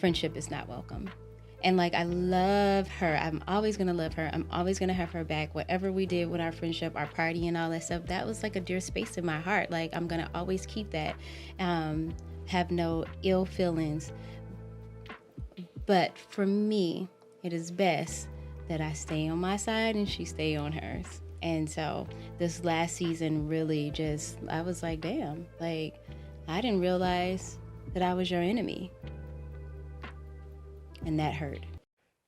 friendship is not welcome. And like, I love her. I'm always going to love her. I'm always going to have her back. Whatever we did with our friendship, our party and all that stuff, that was like a dear space in my heart. Like, I'm going to always keep that. Have no ill feelings. But for me, it is best that I stay on my side and she stay on hers. And so this last season really just, I was like, damn, like, I didn't realize that I was your enemy. And that hurt.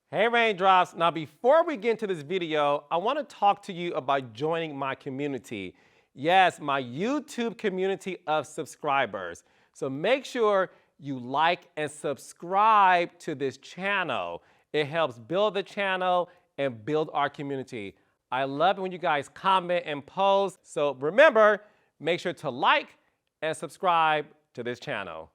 Hey Raindrops, now before we get into this video, I want to talk to you about joining my community. Yes, my YouTube community of subscribers. So make sure you like and subscribe to this channel. It helps build the channel and build our community. I love it when you guys comment and post. So remember, make sure to like and subscribe to this channel.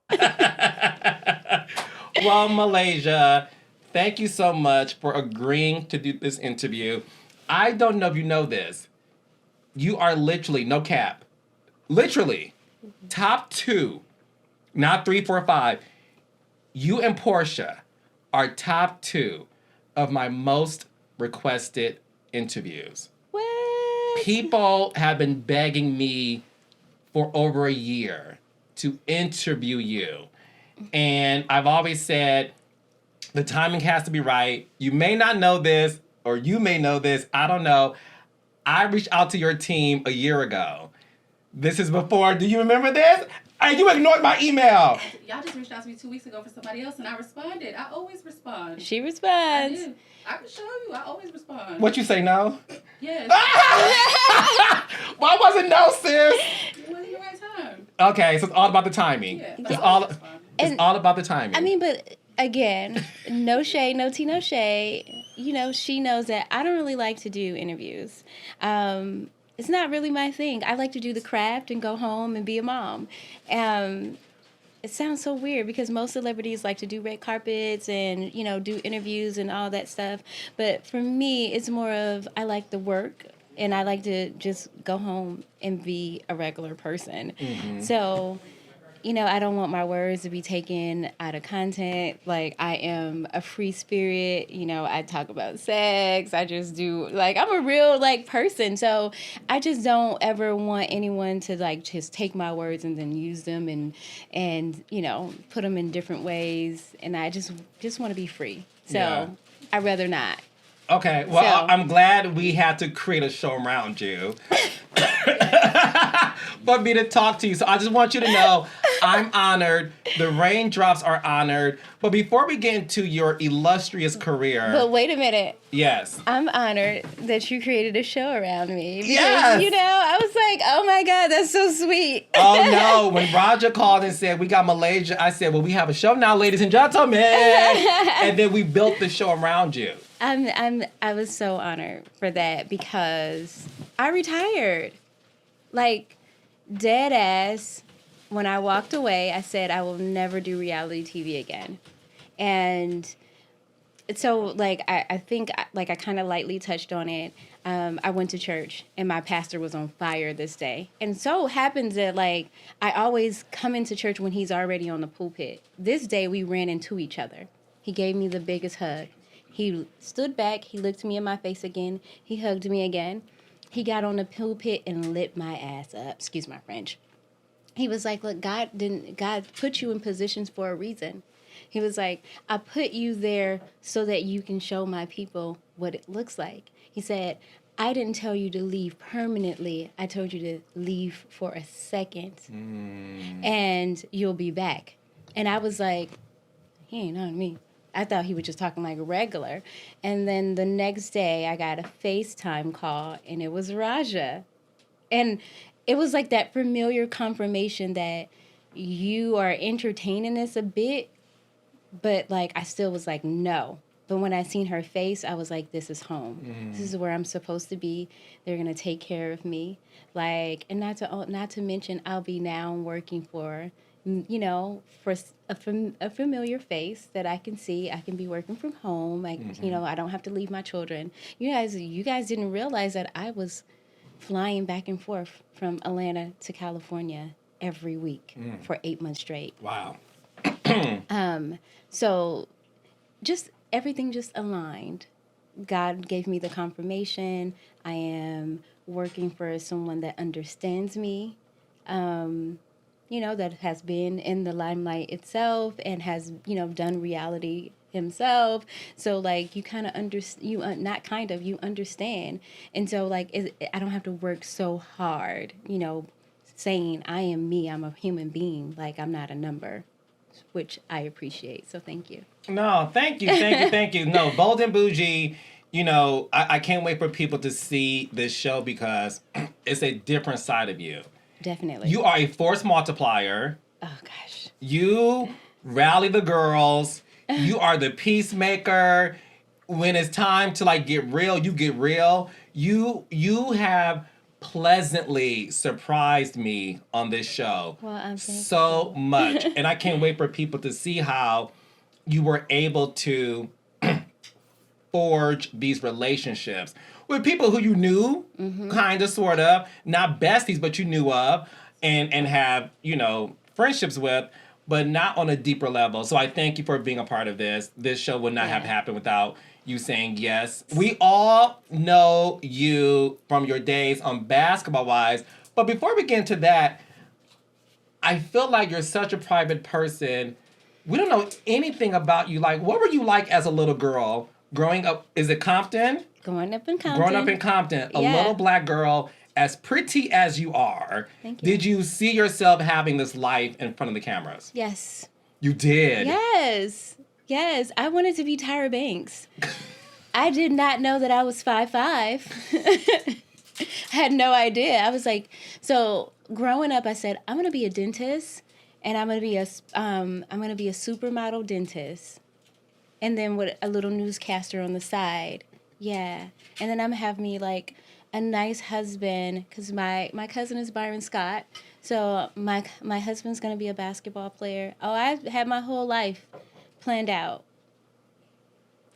Well, Malaysia, thank you so much for agreeing to do this interview. I don't know if you know this. You are literally, no cap, literally top 2, not 3, 4, 5. You and Portia are top 2 of my most requested interviews. What? People have been begging me for over a year to interview you. And I've always said, the timing has to be right. You may not know this, or you may know this, I don't know. I reached out to your team a year ago. This is before, do you remember this? Hey, you ignored my email. Y'all just reached out to me 2 weeks ago for somebody else, and I responded. I always respond. She I responds. do. I can show you. I always respond. What you say, no? Yes. Why wasn't no, sis? It wasn't the right time. Okay, so it's all about the timing. Yeah. It's all about the timing. I mean, but again, no shade, no tea, no shade. You know, she knows that I don't really like to do interviews. It's not really my thing. I like to do the craft and go home and be a mom. It sounds so weird because most celebrities like to do red carpets and, you know, do interviews and all that stuff. But for me, it's more of I like the work and I like to just go home and be a regular person. Mm-hmm. So, you know, I don't want my words to be taken out of content. Like, I am a free spirit. You know, I talk about sex. I just do, like, I'm a real, like, person. So I just don't ever want anyone to, like, just take my words and then use them and you know, put them in different ways. And I just want to be free. So yeah. I'd rather not. Okay, well, I'm glad we had to create a show around you. For me to talk to you. So I just want you to know I'm honored. The Raindrops are honored. But before we get into your illustrious career... But wait a minute. Yes. I'm honored that you created a show around me. Because, yes. You know, I was like, oh my God, that's so sweet. Oh no, when Roger called and said, we got Malaysia, I said, well, we have a show now, ladies and gentlemen. And then we built the show around you. I was so honored for that because I retired. Like, dead ass, when I walked away, I said I will never do reality TV again. And so, like, I think, like, I kind of lightly touched on it. I went to church, and my pastor was on fire this day. And so happens that, like, I always come into church when he's already on the pulpit. This day, we ran into each other. He gave me the biggest hug. He stood back. He looked me in my face again. He hugged me again. He got on the pulpit and lit my ass up. Excuse my French. He was like, look, God put you in positions for a reason. He was like, I put you there so that you can show my people what it looks like. He said, I didn't tell you to leave permanently. I told you to leave for a second. And you'll be back. And I was like, he ain't on me. I thought he was just talking like a regular. And then the next day, I got a FaceTime call, and it was Raja. And it was like that familiar confirmation that you are entertaining this a bit, but, like, I still was like, no. But when I seen her face, I was like, this is home. This is where I'm supposed to be. They're going to take care of me. Like, and not to mention, I'll be now working for, you know, for a familiar face that I can see. I can be working from home. You know, I don't have to leave my children. You guys didn't realize that I was flying back and forth from Atlanta to California every week for 8 months straight. Wow. So just everything just aligned. God gave me the confirmation. I am working for someone that understands me, that has been in the limelight itself and has, done reality himself. So like you kind of not kind of, you understand. And so like I don't have to work so hard, saying I am me, I'm a human being, like I'm not a number, which I appreciate. So thank you. No, thank you, thank you, thank you. No, Bold and Bougie, I can't wait for people to see this show because it's a different side of you. Definitely. You are a force multiplier. Oh, gosh. You rally the girls. You are the peacemaker. When it's time to like get real, you get real. You have pleasantly surprised me on this show. Well, I'm so much. And I can't wait for people to see how you were able to forge these relationships with people who you knew, kind of, sort of, not besties, but you knew of, and have, friendships with, but not on a deeper level. So I thank you for being a part of this. This show would not have happened without you saying yes. We all know you from your days on Basketball Wives, but before we get into that, I feel like you're such a private person. We don't know anything about you. Like, what were you like as a little girl growing up? Is it Compton? Growing up in Compton. Growing up in Compton. A little black girl, as pretty as you are. Thank you. Did you see yourself having this life in front of the cameras? Yes. You did? Yes. Yes. I wanted to be Tyra Banks. I did not know that I was 5'5". Had no idea. I was like, so growing up, I said, I'm going to be a dentist. And I'm gonna be a supermodel dentist, and then with a little newscaster on the side, and then I'm gonna have me like a nice husband, because my cousin is Byron Scott, so my husband's gonna be a basketball player. Oh, I had my whole life planned out.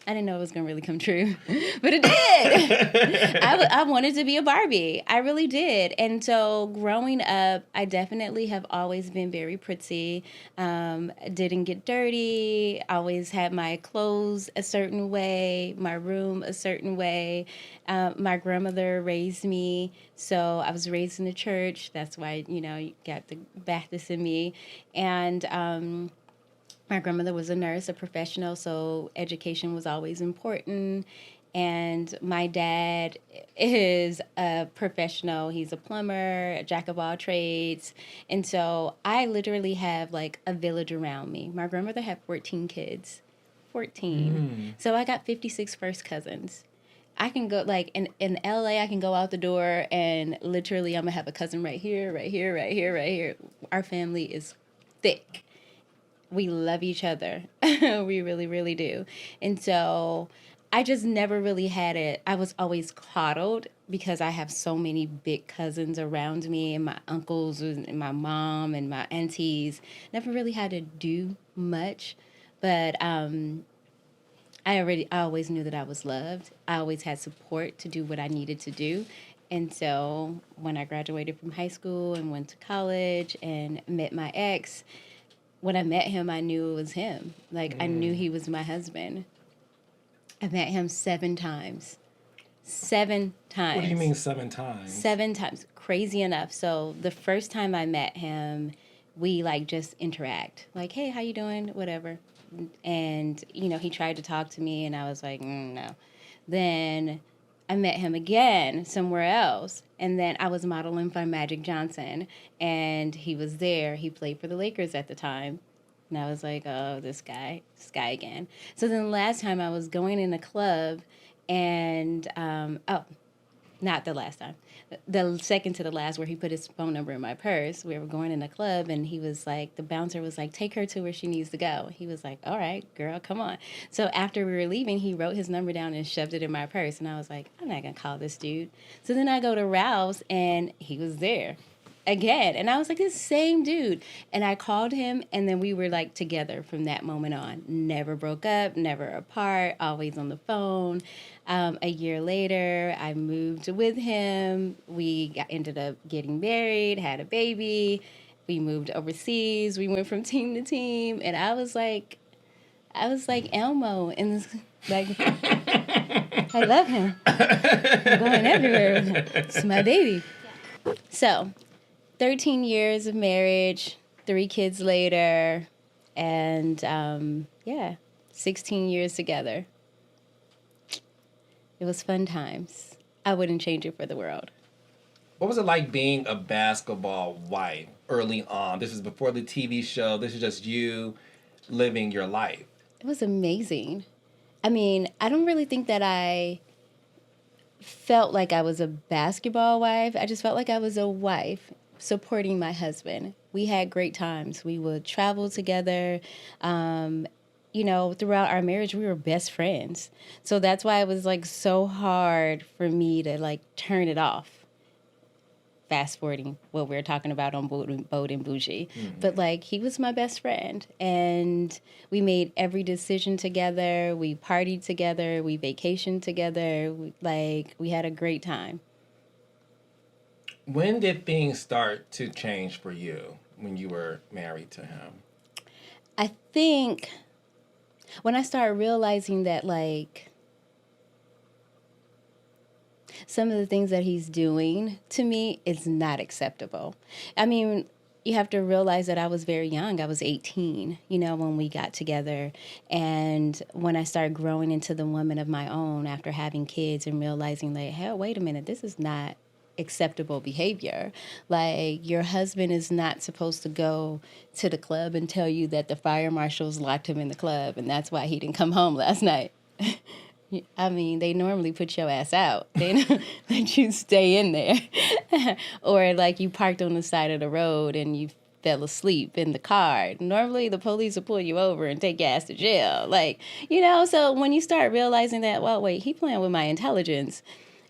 I didn't know it was going to really come true, but it did. I wanted to be a Barbie. I really did. And so growing up, I definitely have always been very pretty. Didn't get dirty. Always had my clothes a certain way, my room a certain way. My grandmother raised me, so I was raised in the church. That's why, you got the Baptist in me. And my grandmother was a nurse, a professional, so education was always important. And my dad is a professional. He's a plumber, a jack of all trades. And so I literally have like a village around me. My grandmother had 14 kids. 14. So I got 56 first cousins. I can go, like, in LA, I can go out the door and literally I'm going to have a cousin right here, right here, right here, right here. Our family is thick. We love each other. We really, really do. And so I just never really had it. I was always coddled because I have so many big cousins around me, and my uncles and my mom and my aunties. Never really had to do much. But I always knew that I was loved. I always had support to do what I needed to do. And so when I graduated from high school and went to college and met my ex, when I met him, I knew it was him. Like, I knew he was my husband. I met him 7 times. 7 times. What do you mean 7 times? 7 times. Crazy enough. So the first time I met him, we, like, just interact. Like, hey, how you doing? Whatever. And, he tried to talk to me, and I was like, no. Then I met him again somewhere else. And then I was modeling for Magic Johnson, and he was there. He played for the Lakers at the time. And I was like, oh, this guy again. So then last time I was going in a club, and, not the last time. The second to the last, where he put his phone number in my purse. We were going in a club, and he was like, the bouncer was like, take her to where she needs to go. He was like, all right, girl, come on. So after we were leaving, he wrote his number down and shoved it in my purse. And I was like, I'm not going to call this dude. So then I go to Ralph's, and he was there again. And I was like, this same dude. And I called him, and then we were like together from that moment on. Never broke up, never apart, always on the phone. A year later, I moved with him. We ended up getting married, had a baby. We moved overseas. We went from team to team, and I was like Elmo, and like I love him. I'm going everywhere with him. It's my baby. So, 13 years of marriage, 3 kids later, and 16 years together. It was fun times. I wouldn't change it for the world. What was it like being a basketball wife early on? This is before the TV show. This is just you living your life. It was amazing. I mean, I don't really think that I felt like I was a basketball wife. I just felt like I was a wife supporting my husband. We had great times. We would travel together. Throughout our marriage, we were best friends. So that's why it was like so hard for me to like turn it off. Fast forwarding what we were talking about on Bold and Bougie. Mm-hmm. But like, he was my best friend, and we made every decision together. We partied together. We vacationed together. We had a great time. When did things start to change for you when you were married to him? I think when I started realizing that, like, some of the things that he's doing to me is not acceptable. I mean, you have to realize that I was very young. I was 18, when we got together. And when I started growing into the woman of my own after having kids and realizing, like, hell, wait a minute, this is not acceptable behavior. Like, your husband is not supposed to go to the club and tell you that the fire marshals locked him in the club, and that's why he didn't come home last night. I mean, they normally put your ass out. They don't let you stay in there. Or like you parked on the side of the road and you fell asleep in the car. Normally the police will pull you over and take your ass to jail. Like, so when you start realizing that, well, wait, he playing with my intelligence,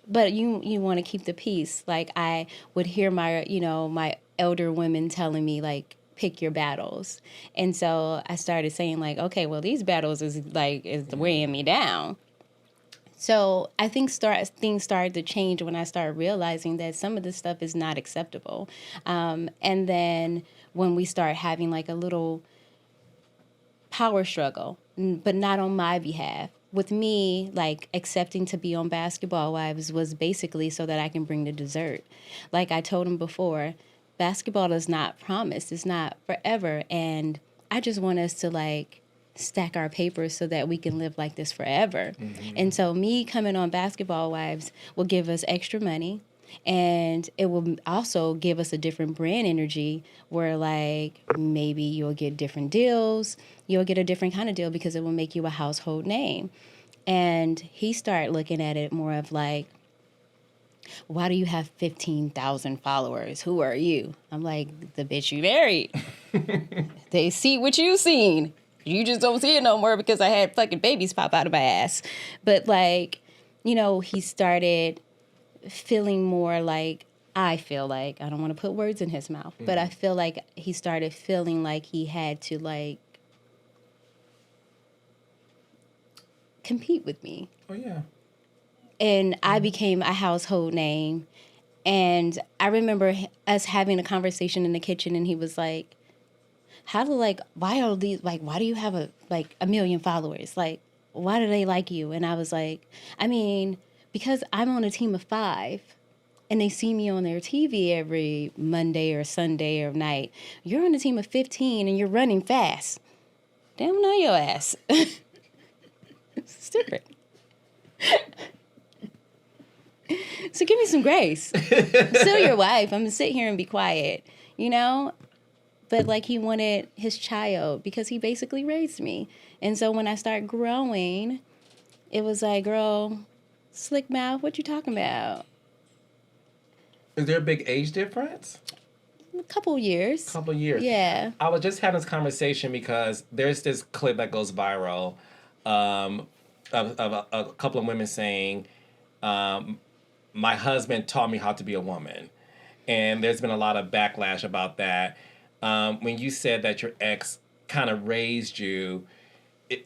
but you want to keep the peace. Like, I would hear my elder women telling me, like, pick your battles. And so I started saying, like, okay, well, these battles is weighing me down. So I think things started to change when I started realizing that some of this stuff is not acceptable. And then when we start having like a little power struggle, but not on my behalf. With me, like, accepting to be on Basketball Wives was basically so that I can bring the dessert. Like I told him before, basketball is not promised. It's not forever. And I just want us to, like, stack our papers so that we can live like this forever. Mm-hmm. And so me coming on Basketball Wives will give us extra money, and it will also give us a different brand energy where, like, maybe you'll get different deals. You'll get a different kind of deal because it will make you a household name. And he started looking at it more of like, why do you have 15,000 followers? Who are you? I'm like, the bitch you married. They see what you seen. You just don't see it no more because I had fucking babies pop out of my ass. But, like, he started feeling more like, I feel like, I don't want to put words in his mouth, but I feel like he started feeling like he had to, like, compete with me. Oh, yeah. And I became a household name. And I remember us having a conversation in the kitchen, and he was like, why do you have a million followers? Like, why do they like you? And I was like, I mean, because I'm on a team of 5 and they see me on their TV every Monday or Sunday or night. You're on a team of 15 and you're running fast. They don't know your ass. It's different. So give me some grace. I'm still your wife. I'm going to sit here and be quiet, But, like, he wanted his child because he basically raised me. And so when I started growing, it was like, girl, slick mouth, what you talking about? Is there a big age difference? A couple years. Yeah. I was just having this conversation because there's this clip that goes viral of a couple of women saying, my husband taught me how to be a woman. And there's been a lot of backlash about that. When you said that your ex kind of raised you,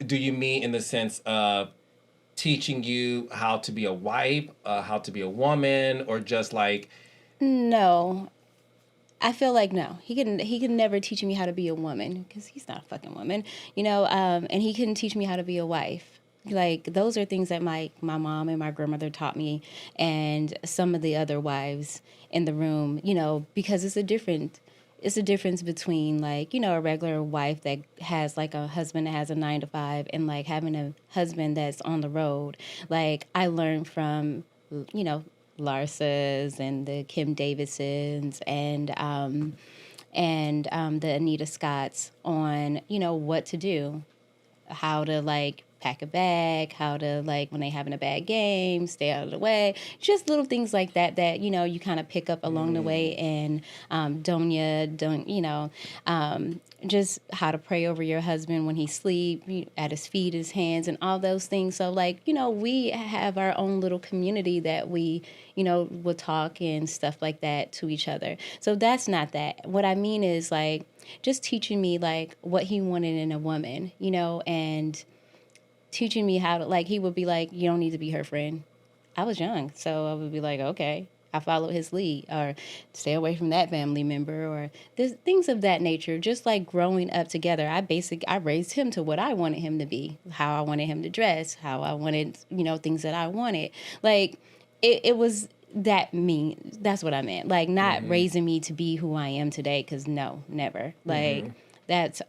do you mean in the sense of teaching you how to be a wife, how to be a woman, or just like... No. I feel like no, he can never teach me how to be a woman because he's not a fucking woman, you know. And he couldn't teach me how to be a wife. Like those are things that my mom and my grandmother taught me, and some of the other wives in the room, you know, because it's a difference between like, you know, a regular wife that has like a husband that has a 9 to 5 and like having a husband that's on the road. Like I learned from, you know, Larsas and the Kim Davidsons and the Anita Scotts on, you know, what to do, how to like pack a bag, how to like when they having a bad game, stay out of the way, just little things like that you know you kind of pick up along the way. And just how to pray over your husband when he sleep, at his feet, his hands, and all those things. So like, you know, we have our own little community that we, you know, will talk and stuff like that to each other. So that's not that. What I mean is like just teaching me like what he wanted in a woman, you know, and teaching me how to, like, he would be like, you don't need to be her friend. I was young, so I would be like, okay. I followed his lead, or stay away from that family member, or there's things of that nature. Just like growing up together, I raised him to what I wanted him to be, how I wanted him to dress, how I wanted, you know, things that I wanted. Like it was that mean. That's what I meant. Like not raising me to be who I am today, because no, never. Like that's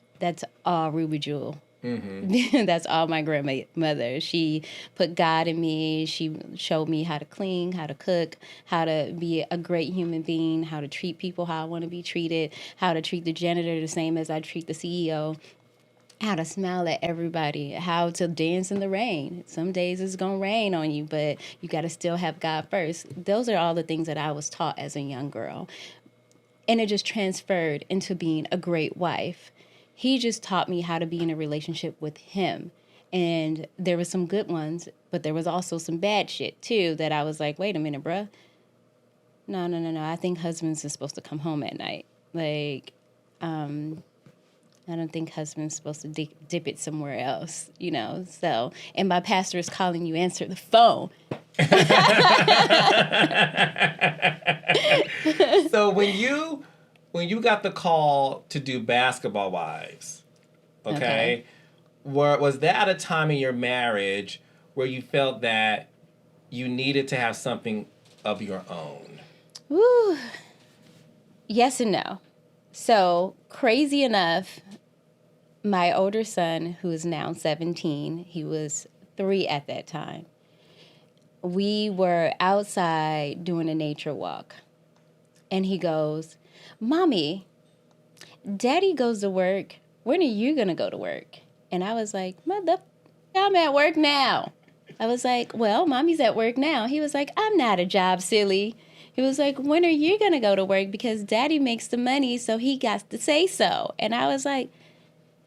all Ruby Jewel. That's all my grandmother. She put God in me. She showed me how to clean, how to cook, how to be a great human being, how to treat people how I want to be treated, how to treat the janitor the same as I treat the CEO, how to smile at everybody, how to dance in the rain. Some days it's going to rain on you, but you got to still have God first. Those are all the things that I was taught as a young girl. And it just transferred into being a great wife. He just taught me how to be in a relationship with him. And there was some good ones, but there was also some bad shit too that I was like, wait a minute, bruh. No. I think husbands are supposed to come home at night. Like, I don't think husband's supposed to dip it somewhere else, you know? So, and my pastor is calling you, answer the phone. So when you got the call to do Basketball Wives, okay. Was that a time in your marriage where you felt that you needed to have something of your own? Woo. Yes and no. So, crazy enough, my older son, who is now 17, he was 3 at that time. We were outside doing a nature walk. And he goes, Mommy, Daddy goes to work. When are you going to go to work? And I was like, Mother, I'm at work now. I was like, well, Mommy's at work now. He was like, I'm not a job, silly. He was like, when are you going to go to work? Because Daddy makes the money, so he got to say so. And I was like,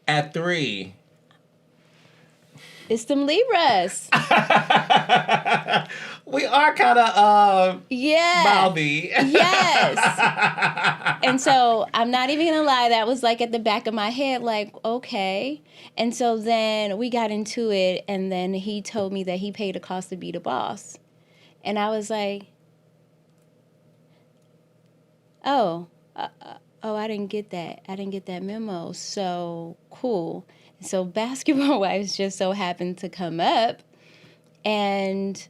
at 3. It's them Libras. We are kind of mouthy. Yes. And so I'm not even gonna lie, that was like at the back of my head, like, okay. And so then we got into it, and then he told me that he paid a cost to be the boss. And I was like, I didn't get that. I didn't get that memo. So cool. So Basketball Wives just so happened to come up. And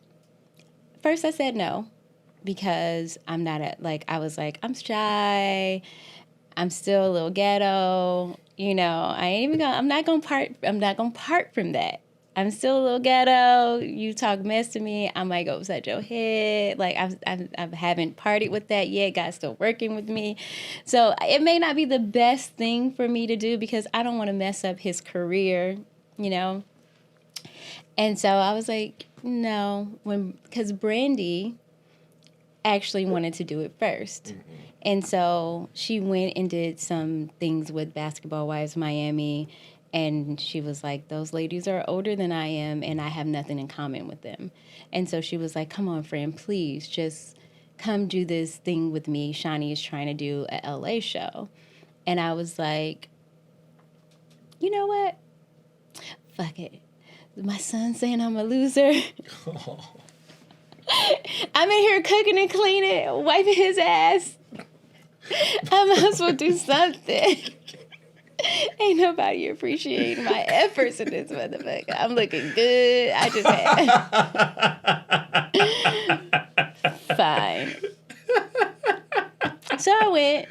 first I said no, because I'm not I was like, I'm shy. I'm still a little ghetto. You know, I'm not going to part from that. I'm still a little ghetto. You talk mess to me, I might go upside your head. Like I haven't partied with that yet. God's still working with me, so it may not be the best thing for me to do because I don't want to mess up his career, you know. And so I was like, no, because Brandi actually wanted to do it first. And so she went and did some things with Basketball Wives Miami. And she was like, those ladies are older than I am, and I have nothing in common with them. And so she was like, come on, friend, please just come do this thing with me. Shawnee is trying to do a LA show. And I was like, you know what? Fuck it. My son's saying I'm a loser. I'm in here cooking and cleaning, wiping his ass. I might as well do something. Ain't nobody appreciating my efforts in this motherfucker. I'm looking good. I just had... Fine. So I went,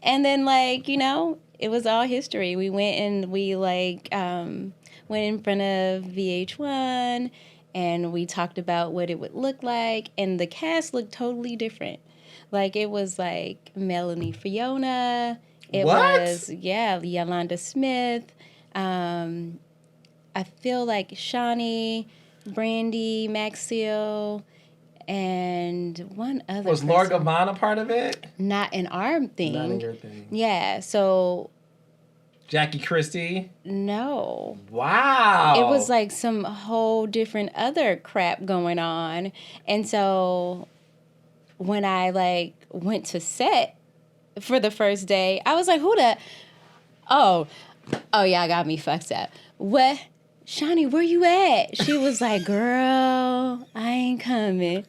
and then, like, you know, it was all history. We went and we, like, went in front of VH1, and we talked about what it would look like, and the cast looked totally different. Like, it was, like, Melanie Fiona. It was, Yolanda Smith. I feel like Shawnee, Brandi, Maxfield, and one other Was Laura Gavon a part of it? Not in our thing. Not in your thing. Yeah, so... Jackie Christie? No. Wow. It was like some whole different other crap going on. And so when I, like, went to set for the first day, I was like, who the... Oh, yeah, I got me fucked up. What? Shawnee, where you at? She was like, girl, I ain't coming.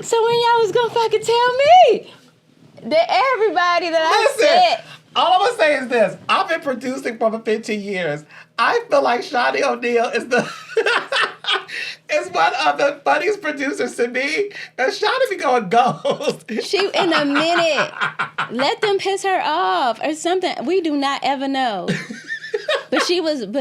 So when y'all was gonna fucking tell me that everybody that I said... All I'm gonna say is this. I've been producing for 15 years. I feel like Shawnee O'Neal is the is one of the funniest producers to me. And Shawnee be going ghost. She in a minute. Let them piss her off or something. We do not ever know. But she went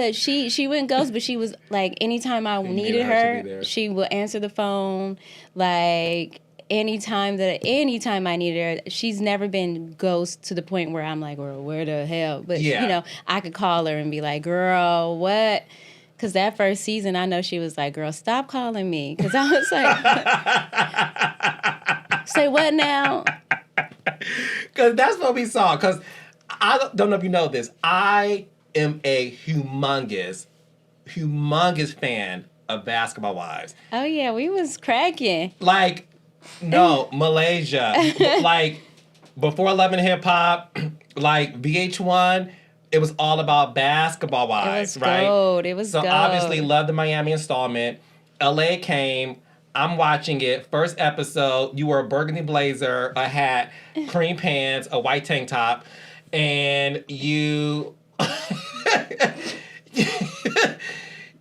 ghost, but she was like, anytime I needed her, she would answer the phone. Like, anytime I needed her, she's never been ghost to the point where I'm like, well, where the hell? But, you know, I could call her and be like, girl, what? Because that first season, I know she was like, girl, stop calling me. Because I was like, say what now? Because that's what we saw. Because I don't know if you know this. I am a humongous fan of Basketball Wives. Oh, yeah, we was cracking. Like, no, Malaysia. Like, before Love and Hip Hop, like VH1, it was all about Basketball Wives, right? It was gold. So obviously, Love the Miami installment. LA came. I'm watching it. First episode, you wore a burgundy blazer, a hat, cream pants, a white tank top, and you...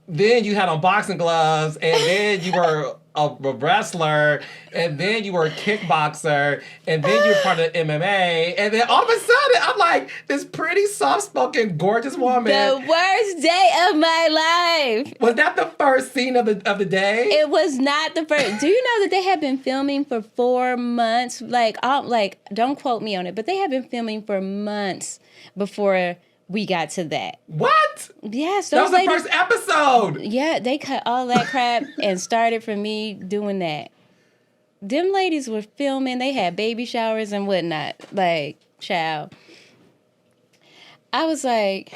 Then you had on boxing gloves, and then you were a wrestler, and then you were a kickboxer, and then you were part of MMA, and then all of a sudden, I'm like, this pretty, soft-spoken, gorgeous woman. The worst day of my life. Was that the first scene of the day? It was not the first. Do you know that they have been filming for 4 months? Like, don't quote me on it, but they have been filming for months before we got to that. What? Yes. That was the first episode. Yeah, they cut all that crap and started from me doing that. Them ladies were filming. They had baby showers and whatnot. Like, child. I was like...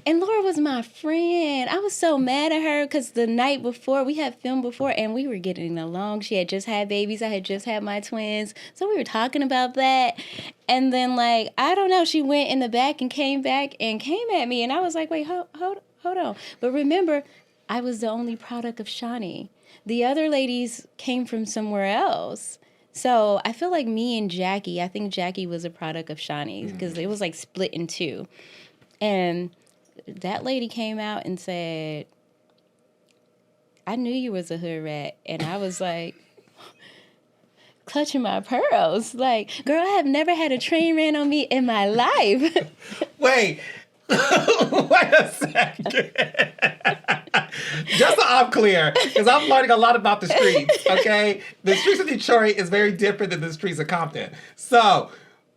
And Laura was my friend. I was so mad at her because the night before, we had filmed before, and we were getting along. She had just had babies. I had just had my twins. So we were talking about that. And then, like, I don't know, she went in the back and came back and came at me. And I was like, wait, hold on. But remember, I was the only product of Shawnee. The other ladies came from somewhere else. So I feel like me and Jackie, I think Jackie was a product of Shawnee because it was, like, split in two. And... that lady came out and said, I knew you was a hood rat. And I was like, clutching my pearls. Like, girl, I have never had a train ran on me in my life. Wait. Wait a second. Just so I'm clear, because I'm learning a lot about the streets, okay? The streets of Detroit is very different than the streets of Compton. So,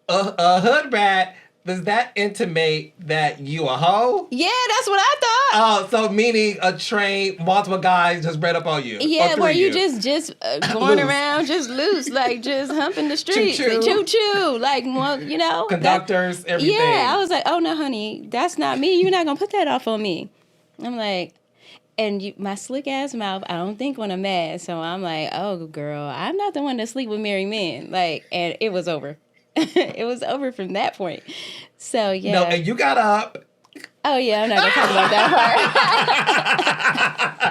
a hood rat... does that intimate that you a hoe? Yeah, that's what I thought. Oh, so meaning a train, multiple guys just ran up on you. Yeah, where you just going around just loose, like just humping the streets. Choo-choo. Like, well, you know. Conductors, everything. Yeah, I was like, oh, no, honey, that's not me. You're not going to put that off on me. I'm like, and my slick-ass mouth, I don't think when I'm mad. So I'm like, oh, girl, I'm not the one to sleep with married men. Like, and it was over. It was over from that point. So, yeah. No, and you got up. Oh, yeah, I'm not going to talk about that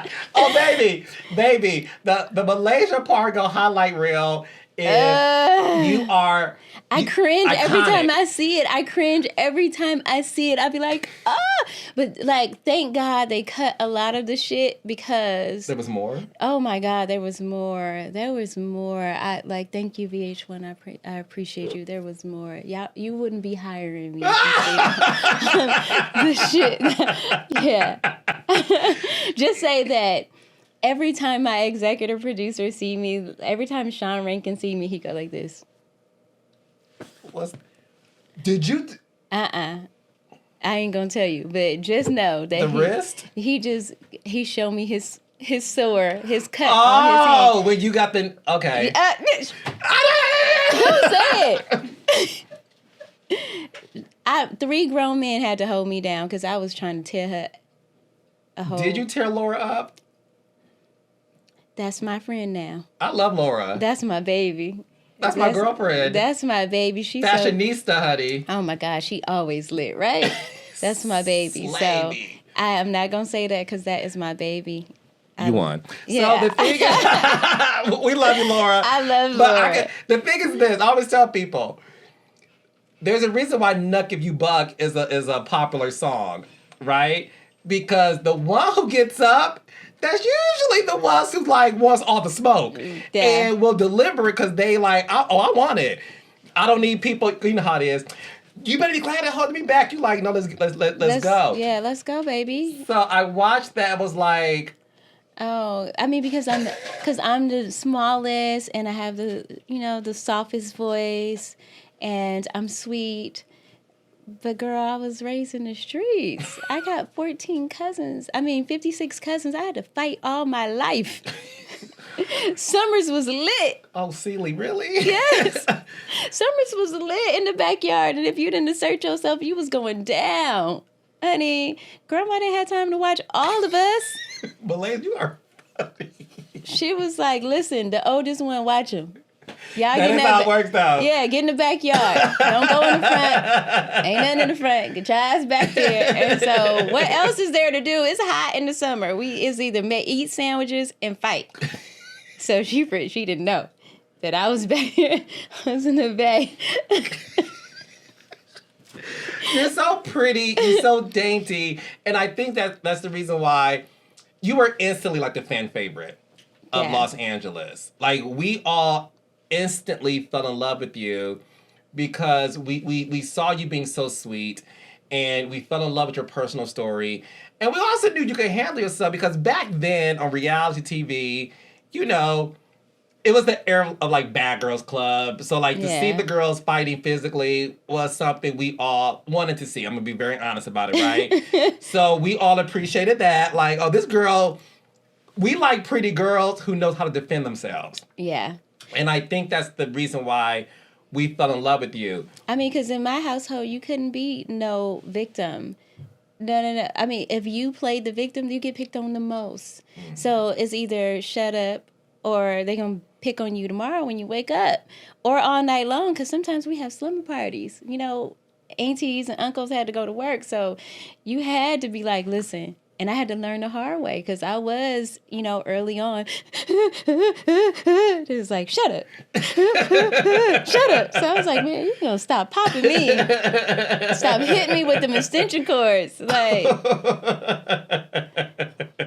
part. Oh, baby, the Malaysia part go highlight reel is you are. I cringe every iconic. time I see it. I cringe every time I see it. I be like, ah! But like, thank God they cut a lot of the shit because There was more. oh my God, there was more. There was more. I like, thank you VH1. I appreciate you. There was more. Yeah, you wouldn't be hiring me. The shit. Yeah. Just say that. Every time my executive producer see me, every time Sean Rankin see me, he go like this. Did you? I ain't gonna tell you, but just know that The wrist? He showed me his sore, his cut Oh, on his hand. when you got the okay. Who said? 3 grown men had to hold me down because I was trying to tear her a hole. Did you tear Laura up? That's my friend now. I love Laura. That's my baby. That's my girlfriend. That's my baby. She's Fashionista, honey. Oh my gosh, she always lit, right? That's my baby. So I am not gonna say that because that is my baby. You won. Yeah. So the thing is, we love you, Laura. I love Laura. The thing is this, I always tell people, there's a reason why Nuck If You Buck is a popular song, right? Because the one who gets up, that's usually the ones who like wants all the smoke and will deliver it because they like, I want it. I don't need people. You know how it is. You better be glad they're holding me back. You like, no, let's go. Yeah, let's go, baby. So I watched that. And was like, oh, I mean, because I'm the smallest and I have the softest voice and I'm sweet. But girl, I was raised in the streets. I got 56 cousins. I had to fight all my life. Summers was lit. oh, Celie, really? Yes. Summers was lit in the backyard. And if you didn't assert yourself, you was going down. Honey, grandma didn't have time to watch all of us. Belaine, you are funny. She was like, listen, the oldest one, watch him. Y'all That is how it works out. Yeah, get in the backyard. Don't go in the front. Ain't nothing in the front. Get your ass back there. And so what else is there to do? It's hot in the summer. It's either eat sandwiches and fight. So she didn't know that I was back here. I was in the back. You're so pretty. You're so dainty. And I think that's the reason why you were instantly like the fan favorite of Los Angeles. Like, we all instantly fell in love with you because we saw you being so sweet and we fell in love with your personal story. And we also knew you could handle yourself because back then on reality TV, it was the era of like Bad Girls Club. So like to see the girls fighting physically was something we all wanted to see. I'm going to be very honest about it, right? So we all appreciated that. Like, oh, this girl, we like pretty girls who knows how to defend themselves. Yeah. And I think that's the reason why we fell in love with you. I mean, because in my household, you couldn't be no victim. No. I mean, if you played the victim, you get picked on the most. Mm-hmm. So it's either shut up or they're going to pick on you tomorrow when you wake up or all night long because sometimes we have slumber parties. Aunties and uncles had to go to work. So you had to be like, listen. And I had to learn the hard way because I was, early on. It was like, shut up. Shut up. So I was like, man, you're going to stop popping me. Stop hitting me with them extension cords. Like,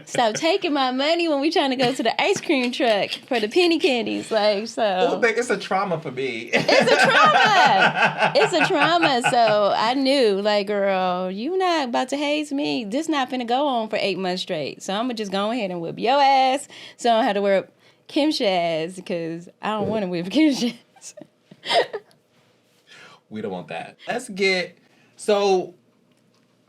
stop taking my money when we trying to go to the ice cream truck for the penny candies. Like, so. Ooh, it's a trauma for me. It's a trauma. It's a trauma. So I knew, like, girl, you not about to haze me. This not finna go on for 8 months straight. So I'm going to just go ahead and whip your ass so I don't have to wear Kim's ass because I don't want to whip Kim's ass. We don't want that. So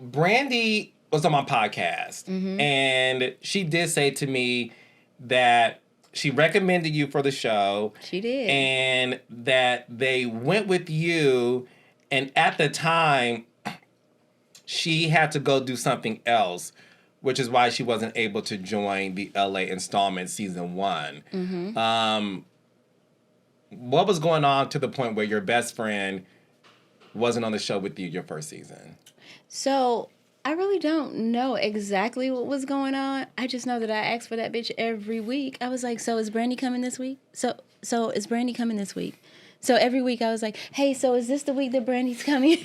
Brandi was on my podcast and she did say to me that she recommended you for the show. She did. And that they went with you and at the time she had to go do something else, which is why she wasn't able to join the LA installment season 1. Mm-hmm. What was going on to the point where your best friend wasn't on the show with you your first season? So I really don't know exactly what was going on. I just know that I asked for that bitch every week. I was like, so is Brandi coming this week? So is Brandi coming this week? So every week I was like, hey, so is this the week that Brandy's coming?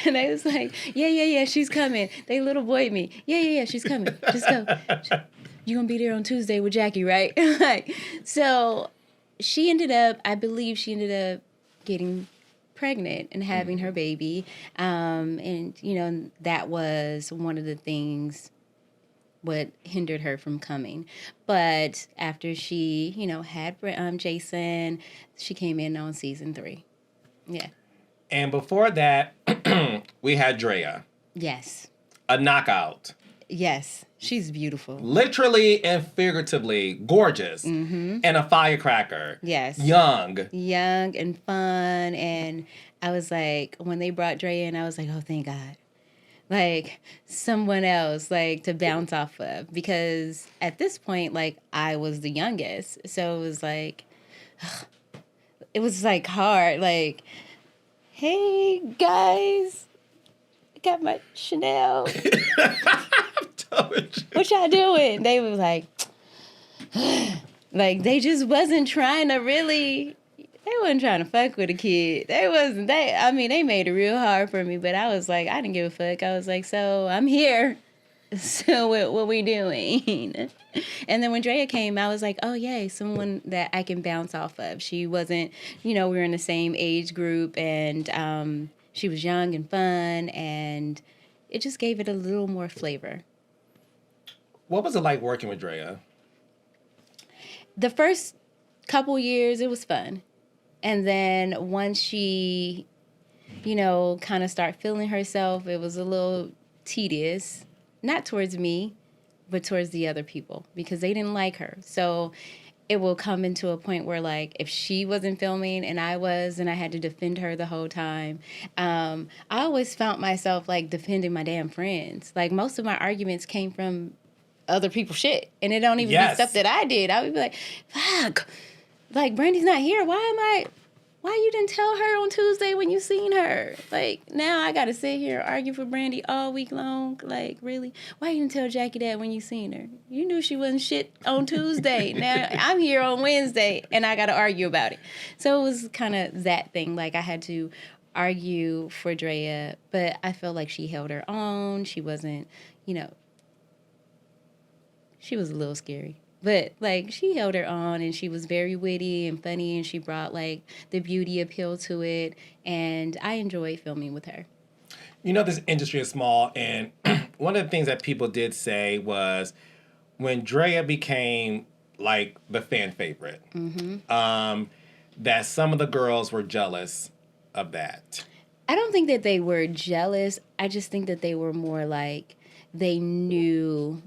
And they was like, yeah, she's coming. They little boyed me. Yeah, she's coming. Just go. You gonna be there on Tuesday with Jackie, right? Like, so I believe she ended up getting pregnant and having her baby. And, that was one of the things what hindered her from coming. But after she, had Jason, she came in on season 3. Yeah. And before that, we had Drea. Yes. A knockout. Yes. She's beautiful. Literally and figuratively gorgeous. And a firecracker. Yes. Young and fun. And I was like, when they brought Drea in, I was like, oh, thank God. Like, someone else, like, to bounce off of. Because at this point, like, I was the youngest. So it was, like, hard. Like, hey, guys, I got my Chanel. What y'all doing? They was like, like, they just wasn't trying to really... They wasn't trying to fuck with a kid. They made it real hard for me, but I was like, I didn't give a fuck. I was like, so I'm here. So what we doing? And then when Drea came, I was like, oh, yay, someone that I can bounce off of. She wasn't, we were in the same age group, and she was young and fun, and it just gave it a little more flavor. What was it like working with Drea? The first couple years, it was fun. And then once she, kind of start feeling herself, it was a little tedious. Not towards me, but towards the other people. Because they didn't like her. So it will come into a point where, like, if she wasn't filming and I was, and I had to defend her the whole time, I always found myself, like, defending my damn friends. Like, most of my arguments came from other people's shit. And it don't even be stuff that I did. I would be like, fuck. Like, Brandi's not here. Why you didn't tell her on Tuesday when you seen her? Like, now I got to sit here and argue for Brandi all week long. Like, really? Why you didn't tell Jackie that when you seen her? You knew she wasn't shit on Tuesday. Now I'm here on Wednesday, and I got to argue about it. So it was kind of that thing. Like, I had to argue for Drea, but I felt like she held her own. She wasn't, she was a little scary. But, like, she held her on, and she was very witty and funny, and she brought, like, the beauty appeal to it, and I enjoyed filming with her. This industry is small, and one of the things that people did say was when Drea became, like, the fan favorite, that some of the girls were jealous of that. I don't think that they were jealous. I just think that they were more like they knew...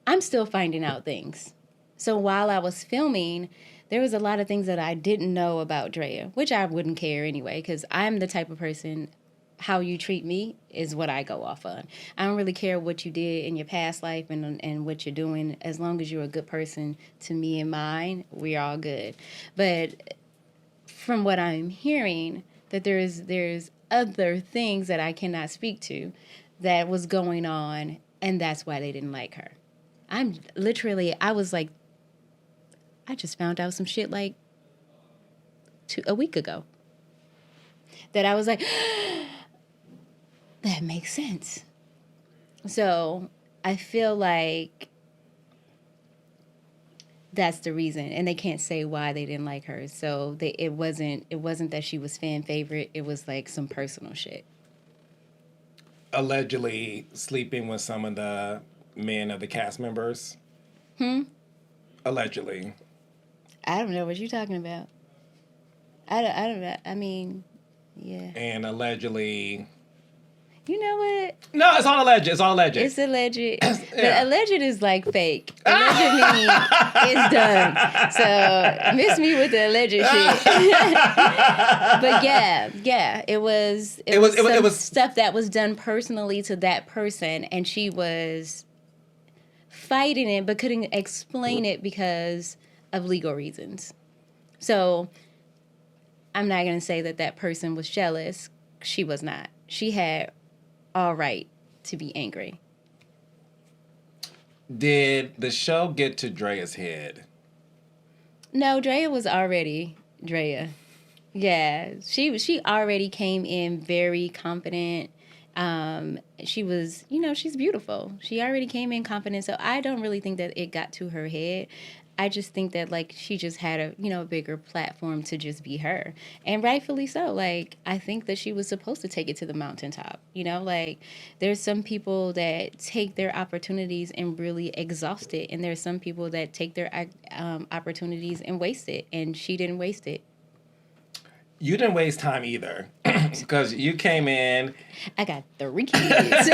I'm still finding out things. So while I was filming, there was a lot of things that I didn't know about Drea, which I wouldn't care anyway, because I'm the type of person, how you treat me is what I go off on. I don't really care what you did in your past life and what you're doing. As long as you're a good person to me and mine, we're all good. But from what I'm hearing, that there's other things that I cannot speak to that was going on, and that's why they didn't like her. I was like, I just found out some shit like a week ago. That I was like, that makes sense. So I feel like that's the reason. And they can't say why they didn't like her. So it wasn't that she was fan favorite. It was like some personal shit. Allegedly sleeping with some of the men of the cast members. Allegedly. I don't know what you're talking about. I don't. I mean, yeah. And allegedly. You know what? No, it's all alleged. It's all alleged. It's alleged. But alleged is like fake. Alleged means it's done. So miss me with the alleged shit. But yeah, it was stuff that was done personally to that person, and she was fighting it but couldn't explain it because of legal reasons. So I'm not going to say that person was jealous. She was not. She had all right to be angry. Did the show get to Drea's head? No, Drea was already Drea. Yeah, she already came in very confident. She was, she's beautiful. She already came in confident, so I don't really think that it got to her head. I just think that like she just had a bigger platform to just be her, and rightfully so. Like I think that she was supposed to take it to the mountaintop. Like there's some people that take their opportunities and really exhaust it, and there's some people that take their opportunities and waste it, and she didn't waste it. You didn't waste time either, because you came in. I got 3 kids.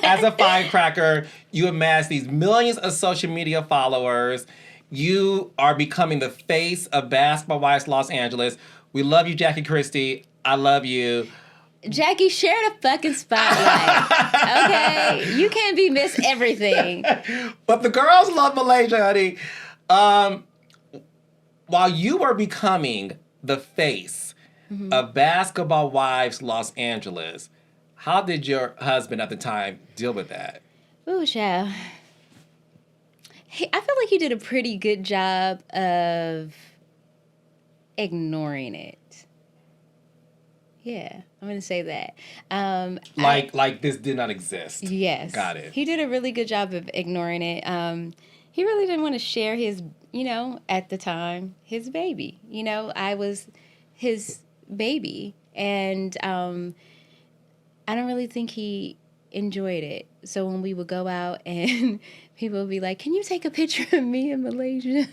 As a firecracker, you amassed these millions of social media followers. You are becoming the face of Basketball Wives Los Angeles. We love you, Jackie Christie. I love you. Jackie, share the fucking spotlight. Okay? You can't be Miss Everything. But the girls love Malaysia, honey. While you were becoming the face of Basketball Wives Los Angeles, how did your husband at the time deal with that? Ooh, child. I feel like he did a pretty good job of ignoring it. Yeah, I'm going to say that. Like this did not exist. Yes. Got it. He did a really good job of ignoring it. He really didn't want to share his, at the time, his baby. I was his baby. And I don't really think he enjoyed it. So when we would go out and people would be like, can you take a picture of me in Malaysia?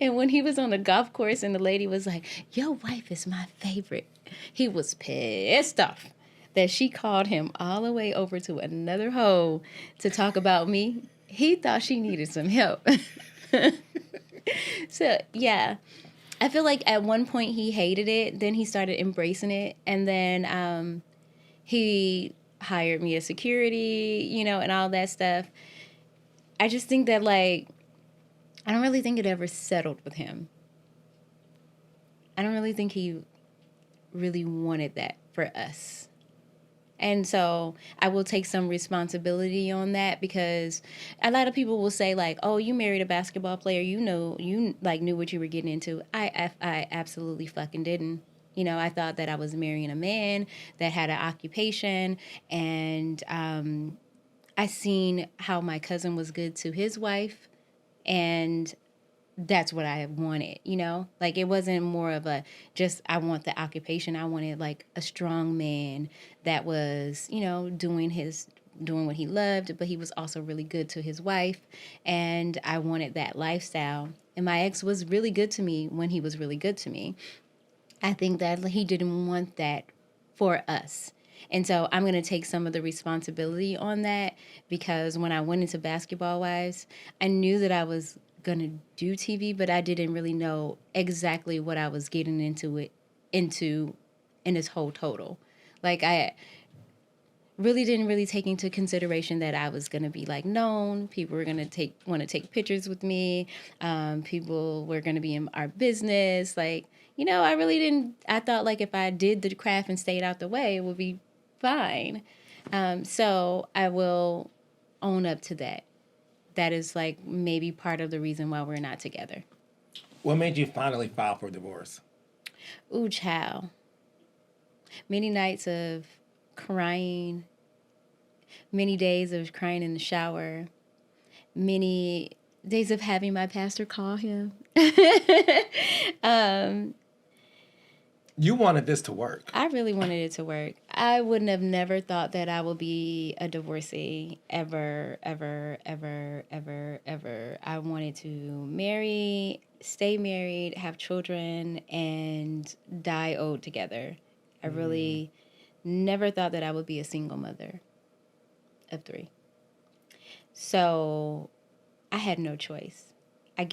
And when he was on the golf course and the lady was like, your wife is my favorite, he was pissed off that she called him all the way over to another hole to talk about me. He thought she needed some help. So, yeah. I feel like at one point he hated it. Then he started embracing it. And then he hired me as security, and all that stuff. I just think that, like, I don't really think it ever settled with him. I don't really think he really wanted that for us. And so I will take some responsibility on that, because a lot of people will say like, oh, you married a basketball player. You knew what you were getting into. I absolutely fucking didn't. I thought that I was marrying a man that had an occupation, and I seen how my cousin was good to his wife, and that's what I wanted, Like, it wasn't more of a just I want the occupation. I wanted like a strong man that was, doing what he loved, but he was also really good to his wife, and I wanted that lifestyle. And my ex was really good to me when he was really good to me. I think that he didn't want that for us. And so I'm going to take some of the responsibility on that, because when I went into Basketball Wives, I knew that I was going to do TV, but I didn't really know exactly what I was getting into in its whole total. Like, I really didn't really take into consideration that I was going to be like known. People were going to want to take pictures with me. People were going to be in our business. Like, I really didn't. I thought like if I did the craft and stayed out the way, it would be fine. So I will own up to that. That is like maybe part of the reason why we're not together. What made you finally file for divorce? Ooh, child. Many nights of crying, many days of crying in the shower, many days of having my pastor call him. You wanted this to work. I really wanted it to work. I wouldn't have never thought that I would be a divorcee ever, ever, ever, ever, ever. I wanted to marry, stay married, have children, and die old together. I really never thought that I would be a single mother of 3. So I had no choice. I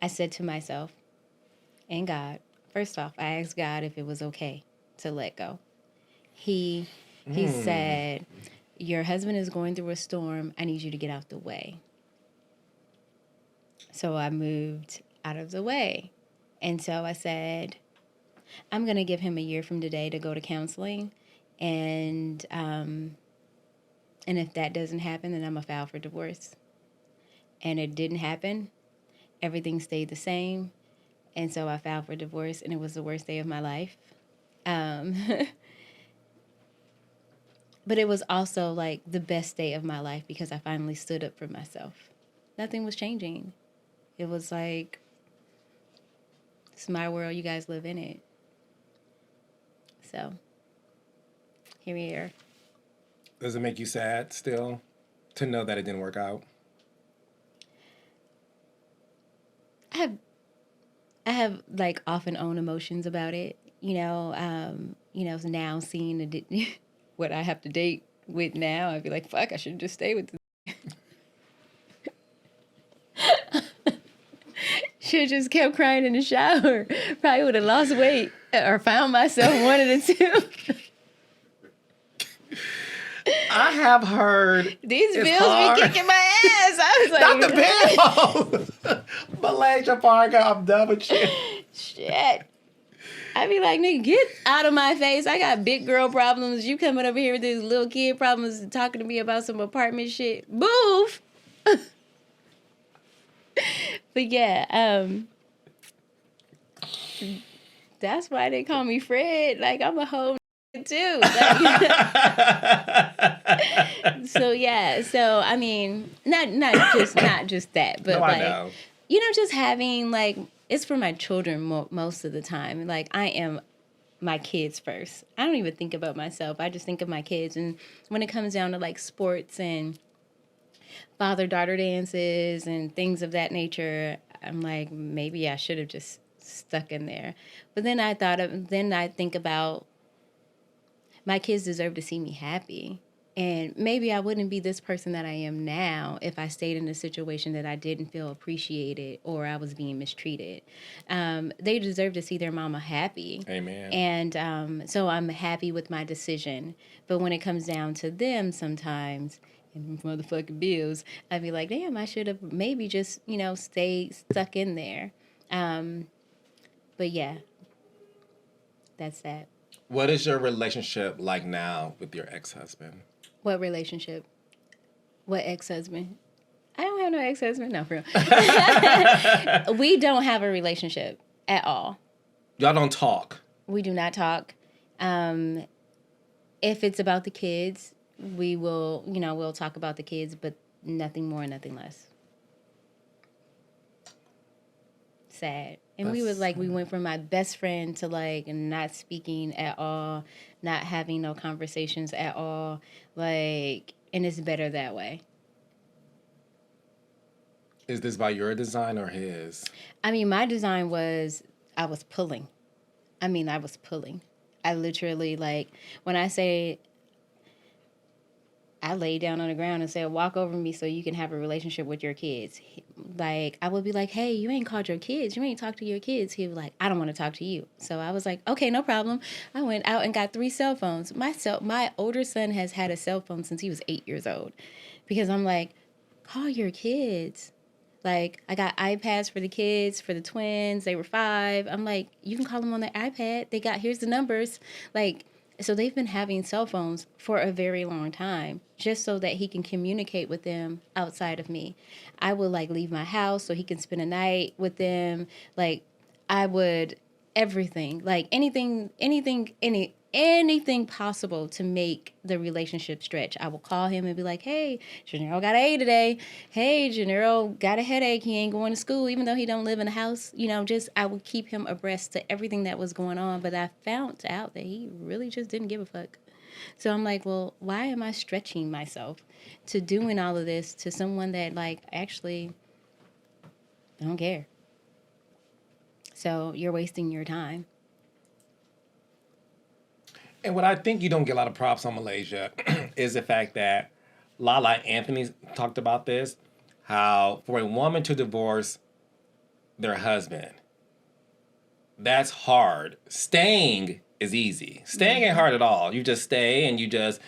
said to myself and God, first off, I asked God if it was okay to let go. He said, your husband is going through a storm. I need you to get out the way. So I moved out of the way. And so I said, I'm going to give him a year from today to go to counseling. And if that doesn't happen, then I'm going to file for divorce. And it didn't happen. Everything stayed the same. And so I filed for divorce, and it was the worst day of my life. But it was also like the best day of my life because I finally stood up for myself. Nothing was changing. It was like, it's my world, you guys live in it. So, here we are. Does it make you sad still to know that it didn't work out? I have like off and on emotions about it. Now seeing what I have to date with now, I'd be like, fuck, I should just stay with this. Should have just kept crying in the shower. Probably would have lost weight or found myself one of the two. I have heard these bills be kicking my ass. I was like, not the bills. Malaysia Parker, I'm done with you. Shit. I be like, nigga, get out of my face. I got big girl problems. You coming over here with these little kid problems and talking to me about some apartment shit. Move. But yeah, that's why they call me Fred. Like, I'm a whole too. Like, so yeah, so I mean, not just that, but no, like, I know. Just having like, it's for my children most of the time. Like, I am my kids first. I don't even think about myself. I just think of my kids. And when it comes down to like sports and father-daughter dances and things of that nature, I'm like, maybe I should have just stuck in there. But then I think about my kids deserve to see me happy. And maybe I wouldn't be this person that I am now if I stayed in a situation that I didn't feel appreciated or I was being mistreated. They deserve to see their mama happy. Amen. And so I'm happy with my decision. But when it comes down to them sometimes, and motherfucking bills, I'd be like, damn, I should have maybe just, stayed stuck in there. But yeah, that's that. What is your relationship like now with your ex-husband? What relationship? What ex-husband? I don't have no ex-husband. No, for real. We don't have a relationship at all. Y'all don't talk? We do not talk. If it's about the kids, we will, we'll talk about the kids, but nothing more, nothing less. Sad. And we went from my best friend to like not speaking at all, not having no conversations at all. Like, and it's better that way. Is this by your design or his? I mean, my design was, I was pulling. I literally, like, when I say, I laid down on the ground and said, walk over me so you can have a relationship with your kids. Like, I would be like, hey, you ain't called your kids. You ain't talked to your kids. He was like, I don't want to talk to you. So I was like, okay, no problem. I went out and got 3 cell phones. My older son has had a cell phone since he was 8 years old. Because I'm like, call your kids. Like, I got iPads for the kids, for the twins. They were 5. I'm like, you can call them on their iPad. Here's the numbers. Like, so they've been having cell phones for a very long time, just so that he can communicate with them outside of me. I would like leave my house so he can spend a night with them. Like, I would everything, like anything possible to make the relationship stretch. I will call him and be like, hey, Gennaro got an A today. Hey, Gennaro got a headache. He ain't going to school, even though he don't live in the house. I would keep him abreast to everything that was going on. But I found out that he really just didn't give a fuck. So I'm like, well, why am I stretching myself to doing all of this to someone that, like, actually don't care? So you're wasting your time. And what I think you don't get a lot of props on Malaysia is the fact that Lala Anthony talked about this, how for a woman to divorce their husband, that's hard. Staying is easy. Staying ain't hard at all. You just stay and you just,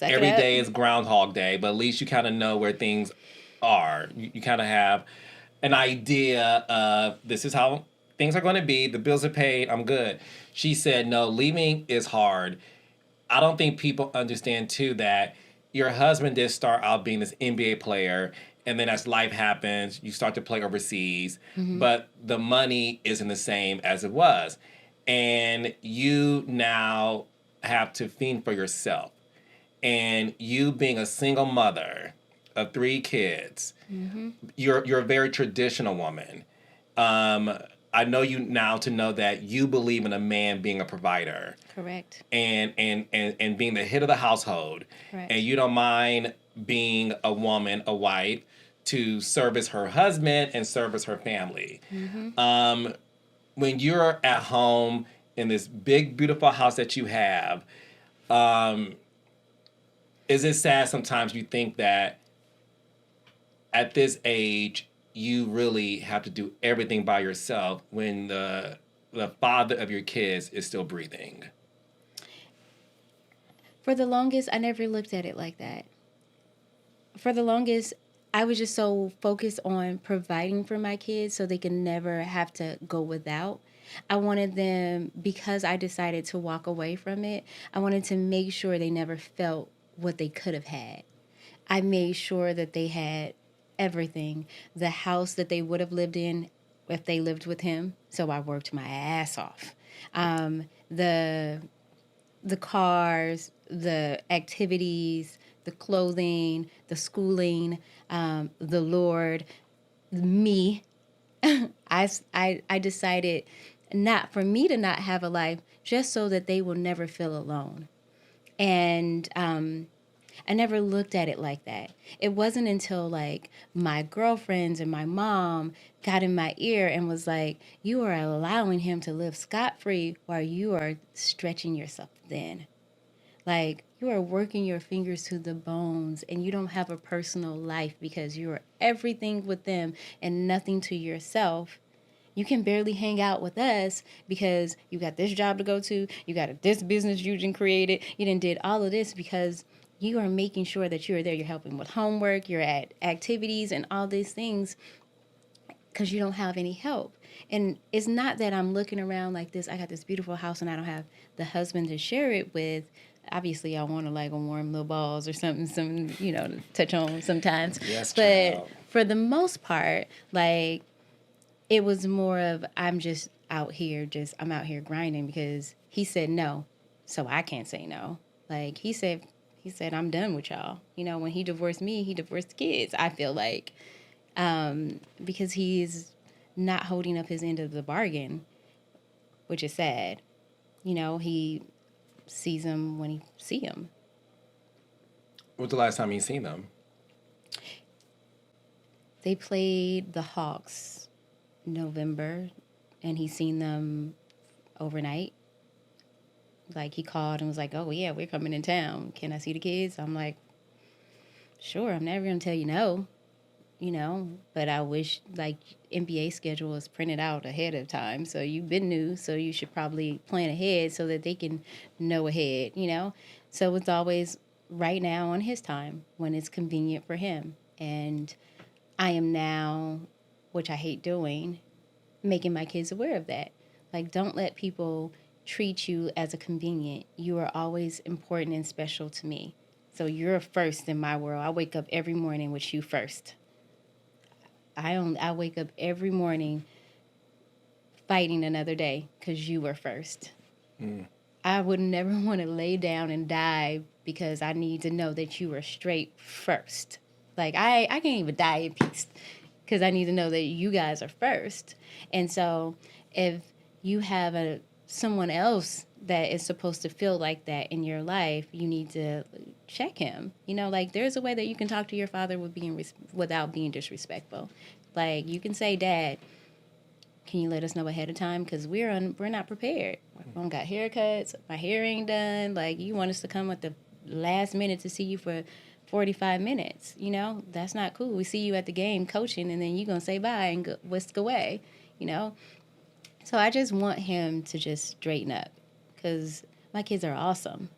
every day is Groundhog Day, but at least you kind of know where things are. You kind of have an idea of this is how things are going to be. The bills are paid. I'm good. She said, no, leaving is hard. I don't think people understand too that your husband did start out being this NBA player, and then as life happens, you start to play overseas, but the money isn't the same as it was. And you now have to fend for yourself. And you being a single mother of 3 kids, you're a very traditional woman. I know you now to know that you believe in a man being a provider. Correct. And being the head of the household. Correct. And you don't mind being a woman, a wife, to service her husband and service her family. When you're at home in this big, beautiful house that you have, is it sad sometimes you think that at this age, you really have to do everything by yourself when the father of your kids is still breathing? For the longest, I never looked at it like that. For the longest, I was just so focused on providing for my kids so they can never have to go without. I wanted them, because I decided to walk away from it, I wanted to make sure they never felt what they could have had. I made sure that they had everything. The house that they would have lived in if they lived with him. So I worked my ass off. The cars, the activities, the clothing, the schooling, the Lord, me. I decided not for me to not have a life just so that they will never feel alone. And I never looked at it like that. It wasn't until like my girlfriends and my mom got in my ear and was like, you are allowing him to live scot-free while you are stretching yourself thin. Like, you are working your fingers to the bones and you don't have a personal life because you are everything with them and nothing to yourself. You can barely hang out with us because you got this job to go to, you got this business you done created, you done did all of this because you are making sure that you're there. You're helping with homework, you're at activities and all these things because you don't have any help. And it's not that I'm looking around like this, I got this beautiful house and I don't have the husband to share it with. Obviously, I want to like a warm little balls or something, to touch on sometimes. Yes, but child. For the most part, like, it was more of I'm out here grinding because he said no, so I can't say no. Like he said I'm done with y'all. When he divorced me, he divorced the kids. I feel like because he's not holding up his end of the bargain, which is sad. He sees them when he see them. When's the last time you seen them? They played the Hawks November, and he seen them overnight. Like, he called and was like, oh, yeah, we're coming in town. Can I see the kids? I'm like, sure, I'm never going to tell you no, But I wish, like, NBA schedule is printed out ahead of time. So you've been new, so you should probably plan ahead so that they can know ahead, So it's always right now on his time when it's convenient for him. And I am now, which I hate doing, making my kids aware of that. Like, don't let people treat you as a convenient. You are always important and special to me. So you're first in my world. I wake up every morning with you first. I wake up every morning fighting another day because you were first. I would never want to lay down and die because I need to know that you were straight first. Like, I can't even die in peace because I need to know that you guys are first. And so if you have someone else that is supposed to feel like that in your life, you need to check him. Like, there's a way that you can talk to your father without being disrespectful. Like, you can say, Dad, can you let us know ahead of time? Because we're not prepared. We don't got haircuts. My hair ain't done. Like, you want us to come at the last minute to see you for 45 minutes. That's not cool. We see you at the game coaching, and then you're going to say bye and whisk away, So I just want him to just straighten up because my kids are awesome.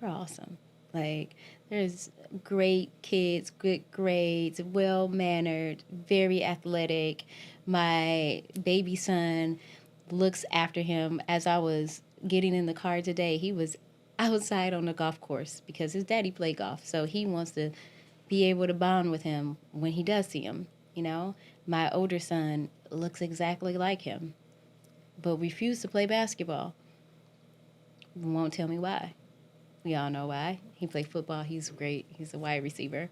They're awesome. Like, there's great kids, good grades, well-mannered, very athletic. My baby son looks after him. As I was getting in the car today, he was outside on the golf course because his daddy played golf. So he wants to be able to bond with him when he does see him, you know? My older son looks exactly like him, but refused to play basketball. Won't tell me why. We all know why. He played football. He's great. He's a wide receiver.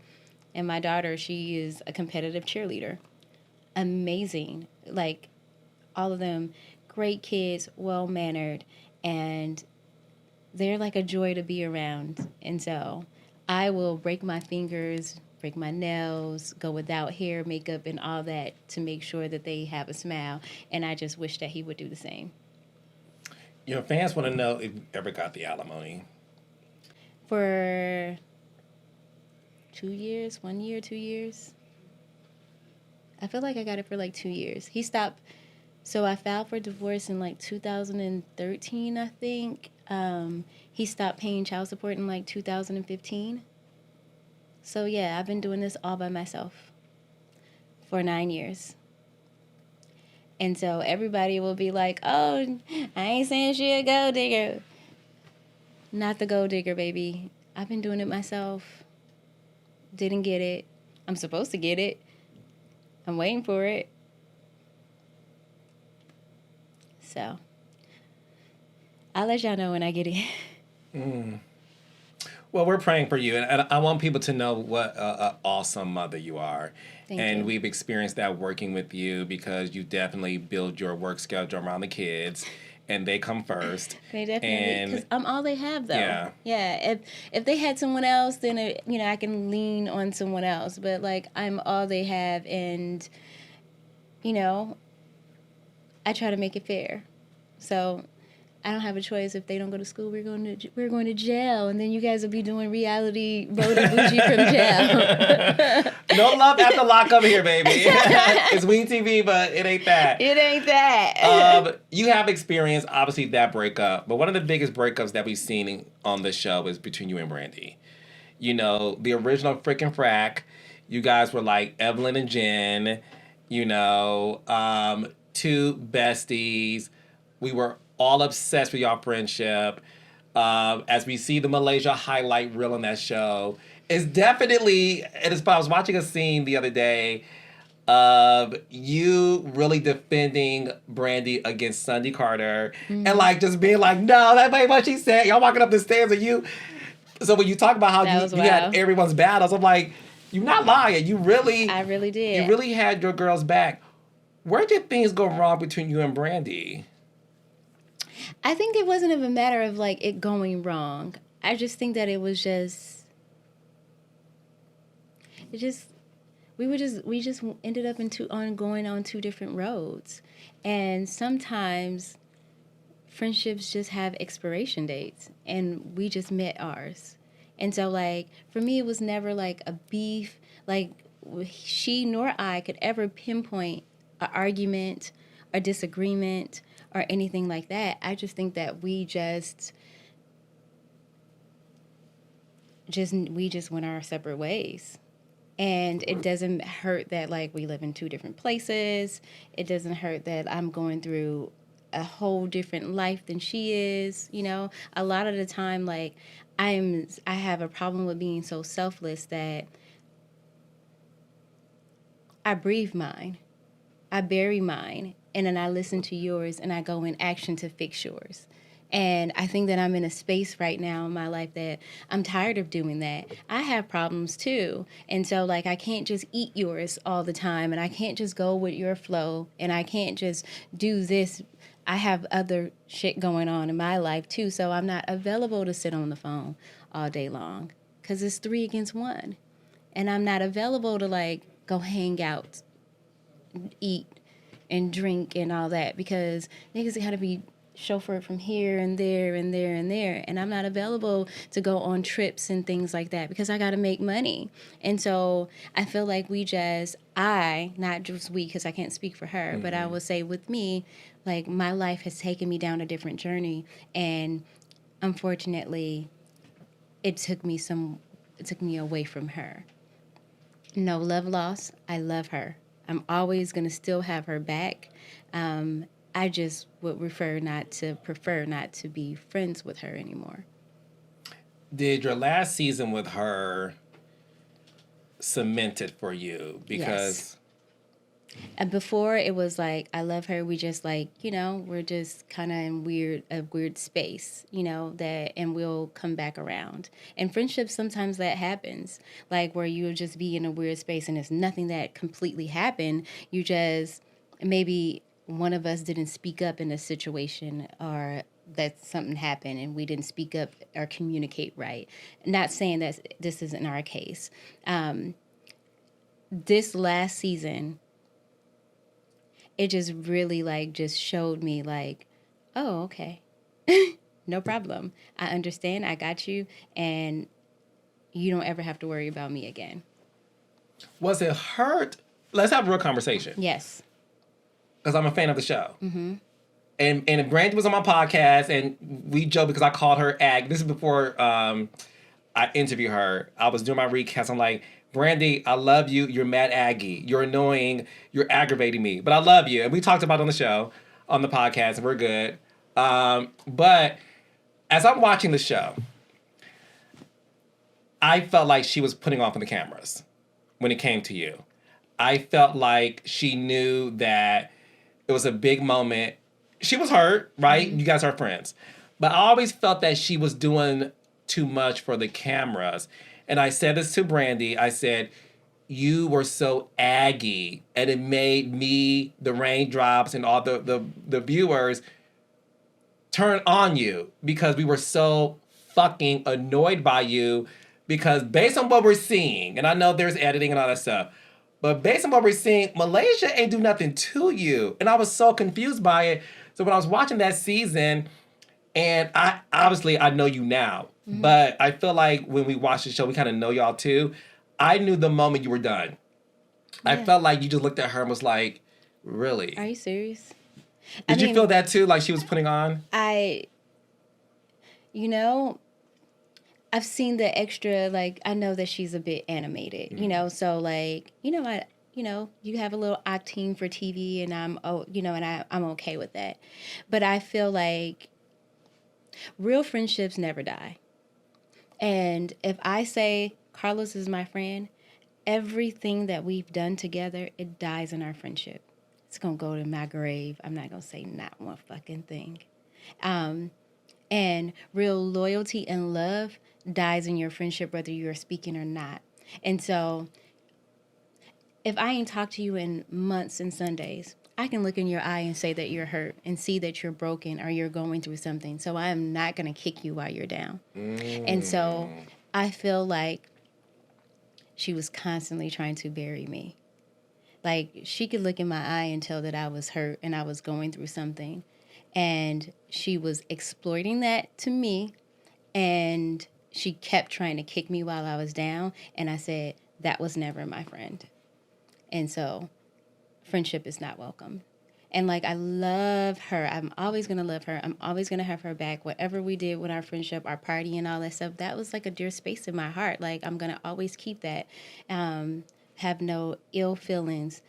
And my daughter, she is a competitive cheerleader. Amazing. Like, all of them, great kids, well-mannered, and they're like a joy to be around. And so I will break my fingers, break my nails, go without hair, makeup, and all that to make sure that they have a smile. And I just wish that he would do the same. Your fans want to know if you ever got the alimony. For 2 years, 1 year, 2 years. I feel like I got it for like 2 years. He stopped. So I filed for divorce in like 2013, I think. He stopped paying child support in like 2015. So yeah, I've been doing this all by myself for 9 years. And so everybody will be like, oh, I ain't saying she a gold digger. Not the gold digger, baby. I've been doing it myself. Didn't get it. I'm supposed to get it. I'm waiting for it. So I'll let y'all know when I get it. Well, we're praying for you, and I want people to know what an awesome mother you are. Thank and you. We've experienced that working with you because you definitely build your work schedule around the kids, and they come first. They definitely, because I'm all they have, though. Yeah. Yeah. If they had someone else, then I can lean on someone else. But like, I'm all they have, and I try to make it fair. So I don't have a choice. If they don't go to school, we're going to jail, and then you guys will be doing reality Bold and Bougie from jail. No love after lockup here, baby. It's Ween TV, but it ain't that. It ain't that. You have experienced, obviously, that breakup, but one of the biggest breakups that we've seen on this show is between you and Brandi. The original Frickin' Frack, you guys were like Evelyn and Jen, two besties. We were all obsessed with y'all friendship. As we see the Malaysia highlight reel on that show, it's definitely, I was watching a scene the other day of you really defending Brandi against Sunday Carter, and like just being like, no, that ain't what she said. Y'all walking up the stairs and you. So when you talk about how you had everyone's battles, I'm like, you're not lying. I really did. You really had your girls back. Where did things go wrong between you and Brandi? I think it wasn't even a matter of like it going wrong. I just think that it was we just ended up going on two different roads. And sometimes friendships just have expiration dates, and we just met ours. And so like for me, it was never like a beef, like she nor I could ever pinpoint an argument or disagreement or anything like that. I just think that we just went our separate ways. And it doesn't hurt that like we live in two different places. It doesn't hurt that I'm going through a whole different life than she is. A lot of the time, like I have a problem with being so selfless that I breathe mine, I bury mine, and then I listen to yours, and I go in action to fix yours. And I think that I'm in a space right now in my life that I'm tired of doing that. I have problems too. And so like I can't just eat yours all the time, and I can't just go with your flow, and I can't just do this. I have other shit going on in my life too, so I'm not available to sit on the phone all day long because it's 3 against 1. And I'm not available to like go hang out, eat, and drink and all that because niggas got to be chauffeured from here and there and there and there. And I'm not available to go on trips and things like that because I got to make money. And so I feel like not just we, because I can't speak for her, but I will say with me, like my life has taken me down a different journey. And unfortunately, it took me away from her. No love lost. I love her. I'm always going to still have her back. I just would prefer not to be friends with her anymore. did your last season with her cement it for you? Because And before it was like, I love her. We just like, we're just kind of in a weird space, that, and we'll come back around. And friendships, sometimes that happens, like where you'll just be in a weird space and it's nothing that completely happened. You just, maybe one of us didn't speak up in a situation, or that something happened and we didn't speak up or communicate right. Not saying that this isn't our case. This last season, it just really like just showed me like, oh, okay. No problem. I understand. I got you. And you don't ever have to worry about me again. was it hurt? Let's have a real conversation. Yes. Because I'm a fan of the show. Mm-hmm. And Brandi was on my podcast, and we joked because I called her Ag. This is before I interviewed her. I was doing my recast. I'm like, Brandi, I love you. You're mad Aggie. You're annoying. You're aggravating me. But I love you. And we talked about it on the show, on the podcast, and we're good. But as I'm watching the show, I felt like she was putting off on the cameras when it came to you. I felt like she knew that it was a big moment. She was hurt, right? Mm-hmm. You guys are friends. But I always felt that she was doing too much for the cameras. And I said this to Brandi. I said, you were so aggy, and it made me, the raindrops, and all the viewers turn on you because we were so fucking annoyed by you, because based on what we're seeing, and I know there's editing and all that stuff, but based on what we're seeing, Malaysia ain't do nothing to you. And I was so confused by it. So when I was watching that season, and I know you now, mm-hmm. but I feel like when we watched the show, we kind of know y'all too. I knew the moment you were done. Yeah. I felt like you just looked at her and was like, really? Are you serious? Did you feel that too, like she was putting on? I've seen the extra, like, I know that she's a bit animated, mm-hmm. So like, you have a little acting for TV, and I'm okay with that. But I feel like real friendships never die. And if I say Carlos is my friend, everything that we've done together, it dies in our friendship. It's going to go to my grave. I'm not going to say not one fucking thing. And real loyalty and love dies in your friendship, whether you're speaking or not. And so if I ain't talked to you in months and Sundays, I can look in your eye and say that you're hurt and see that you're broken or you're going through something. So I am not going to kick you while you're down. And so I feel like she was constantly trying to bury me. Like, she could look in my eye and tell that I was hurt and I was going through something. And she was exploiting that to me. And she kept trying to kick me while I was down. And I said, that was never my friend. And so friendship is not welcome. And like, I love her. I'm always going to love her. I'm always going to have her back. Whatever we did with our friendship, our party and all that stuff, that was like a dear space in my heart. Like, I'm going to always keep that. Have no ill feelings.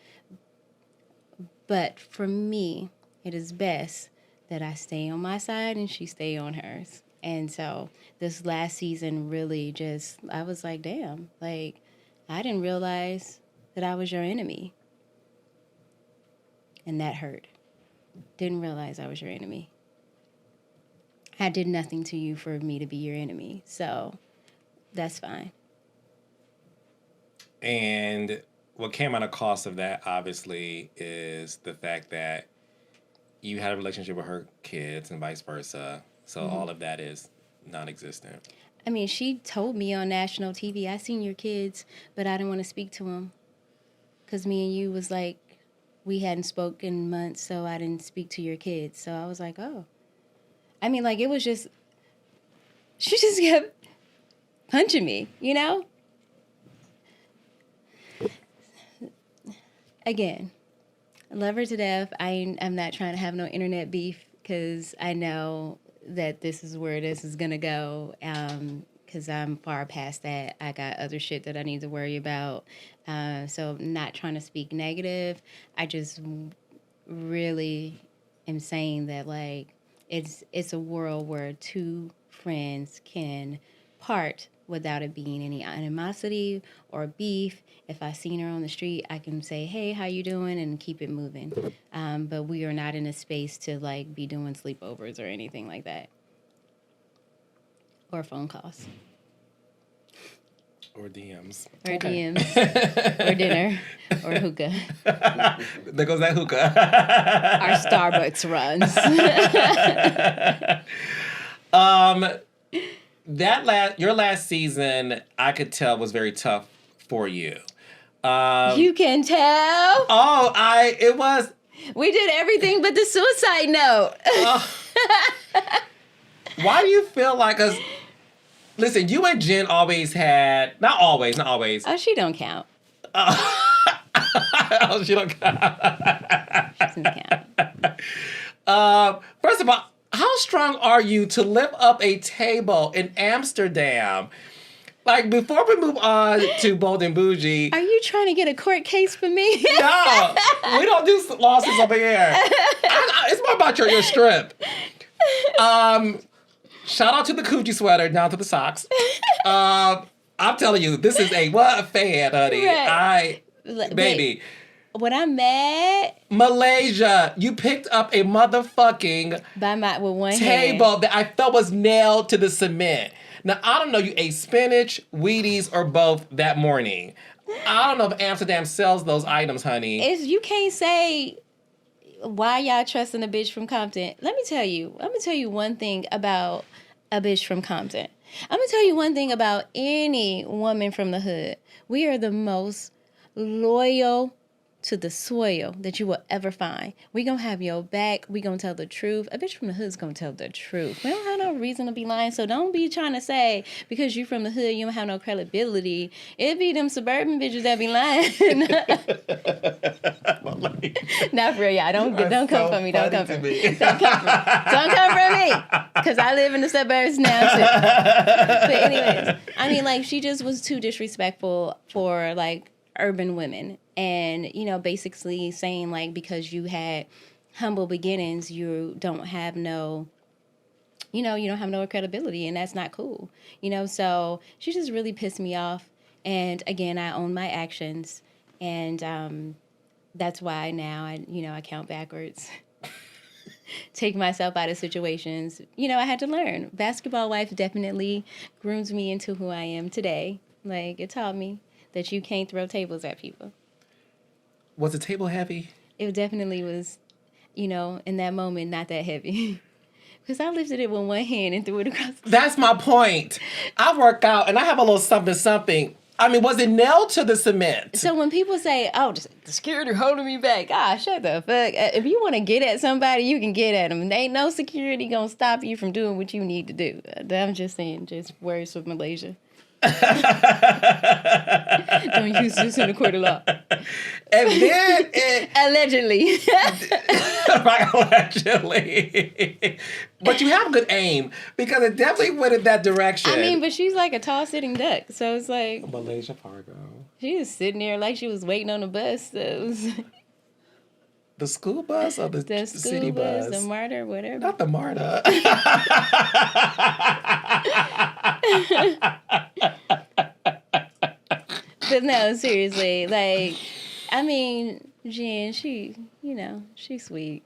But for me, it is best that I stay on my side and she stay on hers. And so this last season really just, I was like, damn, like, I didn't realize that I was your enemy. And that hurt. Didn't realize I was your enemy. I did nothing to you for me to be your enemy. So that's fine. And what came out of cost of that, obviously, is the fact that you had a relationship with her kids and vice versa. So mm-hmm. all of that is non-existent. I mean, she told me on national TV, I seen your kids, but I didn't want to speak to them. Because me and you was like, we hadn't spoken in months, so I didn't speak to your kids. So I was like, oh. I mean, like, it was just, she just kept punching me, you know? Again, I love her to death. I'm not trying to have no internet beef because I know that this is where this is going to go because I'm far past that. I got other shit that I need to worry about. So I'm not trying to speak negative. I just really am saying that, like, it's a world where two friends can part without it being any animosity or beef. If I seen her on the street, I can say, hey, how you doing? And keep it moving. But we are not in a space to like be doing sleepovers or anything like that. Or phone calls. Or DMs. Or DMs. Or dinner. Or hookah. There goes that hookah. Our Starbucks runs. Your last season, I could tell was very tough for you. You can tell. It was. We did everything but the suicide note. Why do you feel like us? Listen, you and Jen always had, not always. Oh, she don't count. She don't count. She doesn't count. First of all, how strong are you to lift up a table in Amsterdam? Like, before we move on to Bold and Bougie. Are you trying to get a court case for me? No, we don't do lawsuits over here. It's more about your strip. Shout out to the coochie sweater, down to the socks. I'm telling you, this is a fan, honey. Right. Baby. When I'm mad, Malaysia, you picked up a motherfucking with one table hand. that I felt was nailed to the cement. Now, I don't know, you ate spinach, Wheaties, or both that morning. I don't know if Amsterdam sells those items, honey. You can't say why y'all trusting a bitch from Compton. I'm gonna tell you one thing about a bitch from Compton. I'm gonna tell you one thing about any woman from the hood. We are the most loyal to the soil that you will ever find. We gonna have your back. We gonna tell the truth. A bitch from the hood's gonna tell the truth. We don't have no reason to be lying. So don't be trying to say because you from the hood you don't have no credibility. It be them suburban bitches that be lying. Not for real, y'all. Don't come for me. Don't come for me. Don't come for me. Because I live in the suburbs now too. But anyways, I mean, like, she just was too disrespectful for like urban women. And, basically saying, like, because you had humble beginnings, you don't have no, you don't have no credibility, and that's not cool. So she just really pissed me off. And, again, I own my actions. And that's why now I count backwards. Take myself out of situations. I had to learn. Basketball wife definitely grooms me into who I am today. Like, it taught me that you can't throw tables at people. Was the table heavy? It definitely was, in that moment, not that heavy. Because I lifted it with one hand and threw it across the That's my point. I work out and I have a little something. I mean, was it nailed to the cement? So when people say, oh, the security holding me back, shut the fuck. If you want to get at somebody, you can get at them. And ain't no security going to stop you from doing what you need to do. I'm just saying, just words with Malaysia. Don't use this in the court of law. And then it... Allegedly. Allegedly. But you have good aim because it definitely went in that direction. I mean, but she's like a tall sitting duck. So it's like... Malaysia Fargo. She was sitting there like she was waiting on the bus. So it was... The school bus or the city bus? The MARTA, whatever. Not the MARTA. But no, seriously, like, I mean, Jen, she's sweet.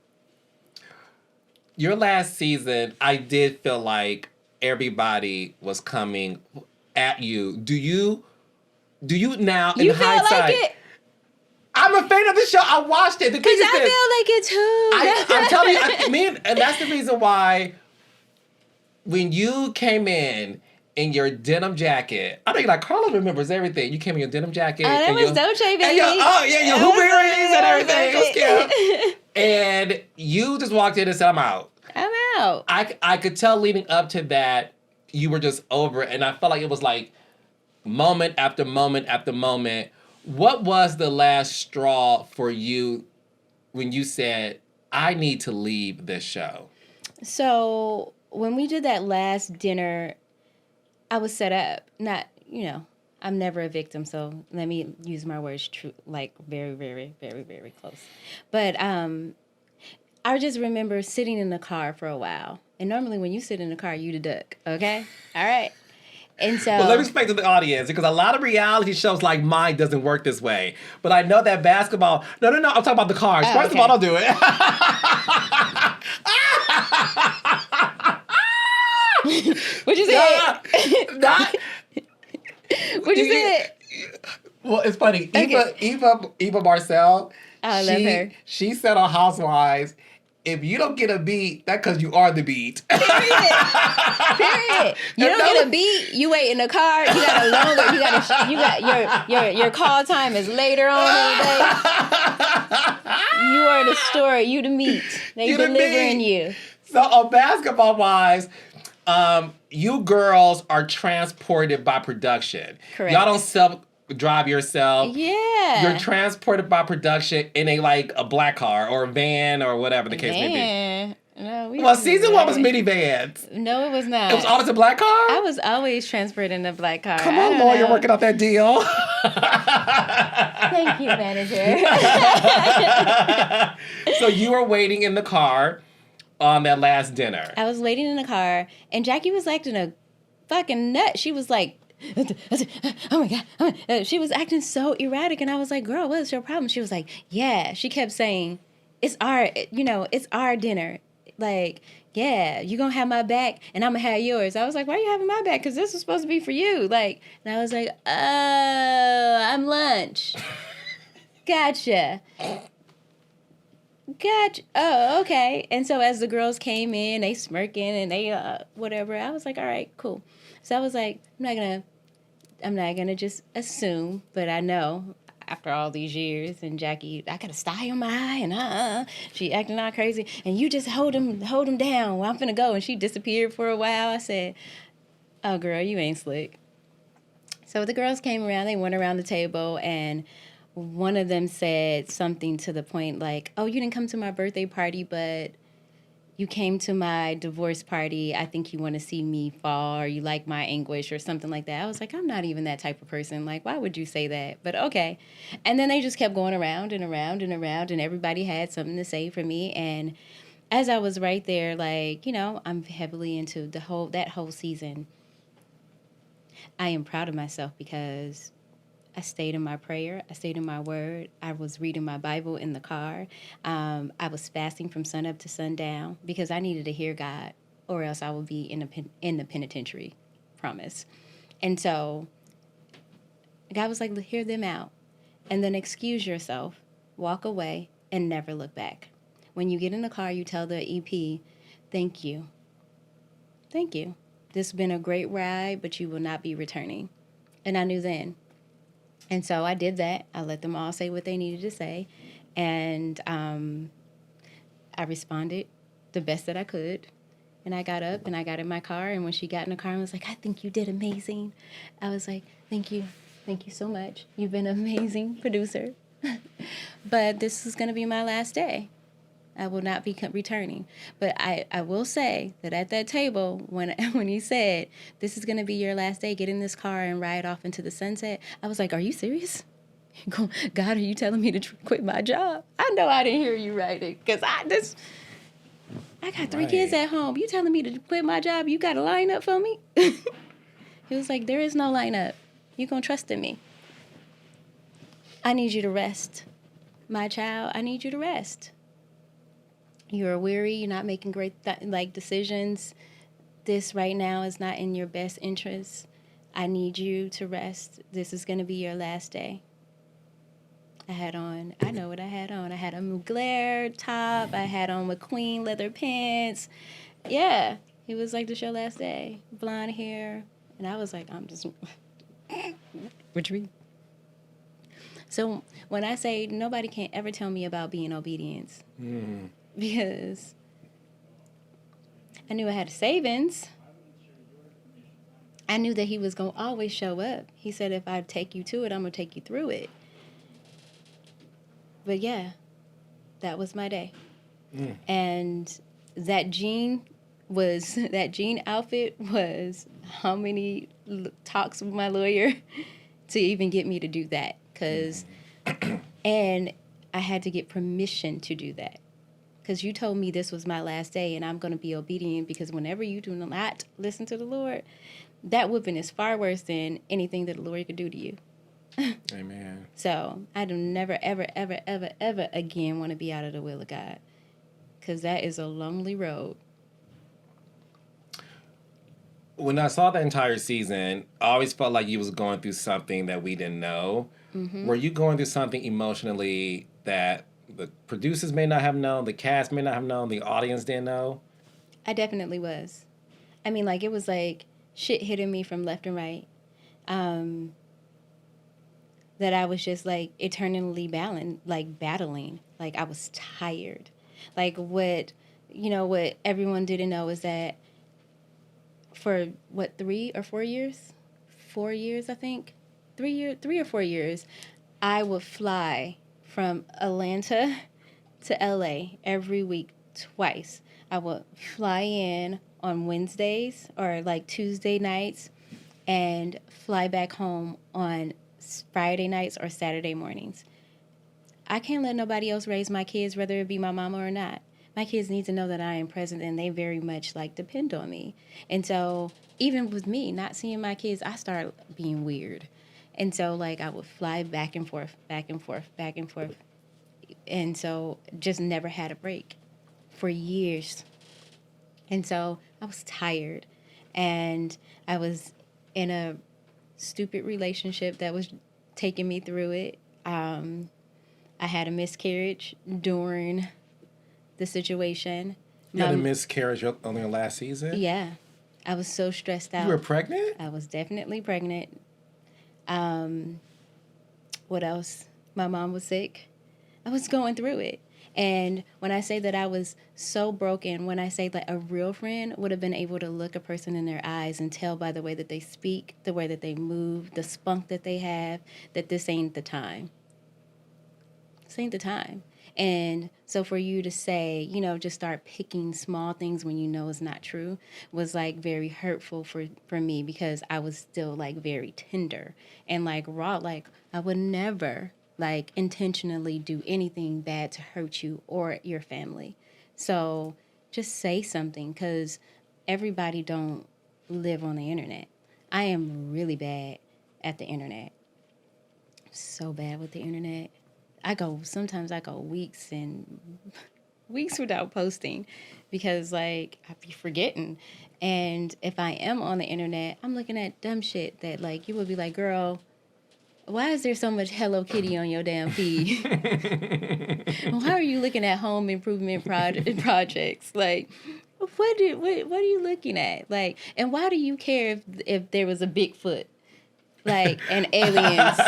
Your last season, I did feel like everybody was coming at you. Do you now, in hindsight... You feel like it? I'm a fan of the show. I watched it. Because I feel like it too. I'm telling you, and that's the reason why when you came in your denim jacket, I think like Carla remembers everything. You came in your denim jacket. Oh, that was Dolce, baby. Your hoop earrings and everything. It was cute. And you just walked in and said, I'm out. I'm out. I could tell leading up to that, you were just over it. And I felt like it was like moment after moment after moment. What was the last straw for you when you said, I need to leave this show? So when we did that last dinner, I was set up. Not, I'm never a victim, so let me use my words like very, very, very, very close. But I just remember sitting in the car for a while. And normally when you sit in the car, you the duck, okay? All right. And so... Well, let me explain to the audience, because a lot of reality shows like mine doesn't work this way. But I know that basketball... No, I'm talking about the cars. Oh, First of all, don't do it. What'd you say? Not... What'd you say? Well, it's funny. Okay. Eva Marcel, I love her. She said on Housewives, if you don't get a beat, that's because you are the beat. Period. You don't get a beat. You wait in the car. You got a longer. You got your call time is later on in the day. You are the story. You the meat. They You the delivering meat. you. So on Basketball Wives, you girls are transported by production. Correct. Y'all don't self-drive yourself. Yeah. You're transported by production in a black car or a van or whatever the case may be. No, Well, season 1 was minivans. No, it was not. It was always a black car? I was always transported in a black car. Come on, Lawyer, working out that deal. Thank you, manager. So you were waiting in the car on that last dinner. I was waiting in the car, and Jackie was acting a fucking nut. She was like, oh my God. She was acting so erratic, and I was like, girl, what's your problem? She was like, yeah. She kept saying, it's our dinner. Like, yeah, you gonna have my back, and I'm gonna have yours. I was like, why are you having my back? Because this was supposed to be for you. Like, and I was like, oh, I'm lunch. Gotcha. Oh, okay. And so as the girls came in, they smirking and they whatever. I was like, all right, cool. So I was like, I'm not gonna just assume, but I know after all these years, and Jackie, I got a sty on my eye, and she acting all crazy, and you just hold him down. Well, I'm finna go, and she disappeared for a while. I said, oh girl, you ain't slick. So the girls came around. They went around the table, and one of them said something to the point like, oh, you didn't come to my birthday party, but you came to my divorce party. I think you want to see me fall, or you like my anguish, or something like that. I was like, I'm not even that type of person. Like, why would you say that? But okay. And then they just kept going around and around and around, and everybody had something to say for me. And as I was right there, like, I'm heavily into that whole season. I am proud of myself because I stayed in my prayer. I stayed in my word. I was reading my Bible in the car. I was fasting from sunup to sundown because I needed to hear God, or else I would be in the penitentiary. Promise. And so God was like, hear them out, and then excuse yourself, walk away, and never look back. When you get in the car, you tell the EP, thank you. Thank you. This has been a great ride, but you will not be returning. And I knew then. And so I did that. I let them all say what they needed to say. And I responded the best that I could. And I got up and I got in my car. And when she got in the car and was like, I think you did amazing. I was like, thank you. Thank you so much. You've been an amazing producer. But this is going to be my last day. I will not be returning. But I will say that at that table, when he said, this is going to be your last day, get in this car and ride off into the sunset, I was like, are you serious? God, are you telling me to quit my job? I know I didn't hear you right, because I got 3 kids at home. You telling me to quit my job? You got a lineup for me? He was like, there is no lineup. You going to trust in me. I need you to rest. My child, I need you to rest. You're weary. You're not making great decisions. This right now is not in your best interest. I need you to rest. This is going to be your last day. I know what I had on. I had a Mugler top. I had on McQueen leather pants. Yeah. He was like, this your last day. Blonde hair. And I was like, I'm just retreat. So when I say nobody can ever tell me about being obedience, because I knew I had savings. I knew that he was going to always show up. He said, if I take you to it, I'm going to take you through it. But yeah, that was my day. And that jean outfit was how many talks with my lawyer to even get me to do that. And I had to get permission to do that. because you told me this was my last day and I'm going to be obedient, because whenever you do not listen to the Lord, that whooping is far worse than anything that the Lord could do to you. Amen. So I do never, ever, ever, ever, ever again want to be out of the will of God, because that is a lonely road. When I saw the entire season, I always felt like you was going through something that we didn't know. Mm-hmm. Were you going through something emotionally that the producers may not have known, the cast may not have known, the audience didn't know? I definitely was. I mean, like, it was like shit hitting me from left and right. That I was just like eternally battling. Like, I was tired. Like, what everyone didn't know is that for 3 or 4 years? 4 years, I think. 3 or 4 years, I would fly from Atlanta to LA every week twice. I would fly in on Wednesdays or like Tuesday nights and fly back home on Friday nights or Saturday mornings. I can't let nobody else raise my kids, whether it be my mama or not. My kids need to know that I am present, and they very much like depend on me. And so even with me not seeing my kids, I start being weird. And so like I would fly back and forth, back and forth, back and forth. And so just never had a break for years. And so I was tired, and I was in a stupid relationship that was taking me through it. I had a miscarriage during the situation. You had a miscarriage on your last season? Yeah. I was so stressed out. You were pregnant? I was definitely pregnant. What else? My mom was sick. I was going through it. And when I say that I was so broken, when I say that a real friend would have been able to look a person in their eyes and tell by the way that they speak, the way that they move, the spunk that they have, that this ain't the time. This ain't the time. And so for you to say, just start picking small things when you know it's not true was like very hurtful for me, because I was still like very tender and like raw. Like I would never like intentionally do anything bad to hurt you or your family. So just say something, because everybody don't live on the internet. I am really bad at the internet. So bad with the internet. Sometimes I go weeks and weeks without posting, because like I be forgetting. And if I am on the internet, I'm looking at dumb shit that like you would be like, girl, why is there so much Hello Kitty on your damn feed? Why are you looking at home improvement projects? Like, what are you looking at? Like, and why do you care if there was a Bigfoot, like, and aliens,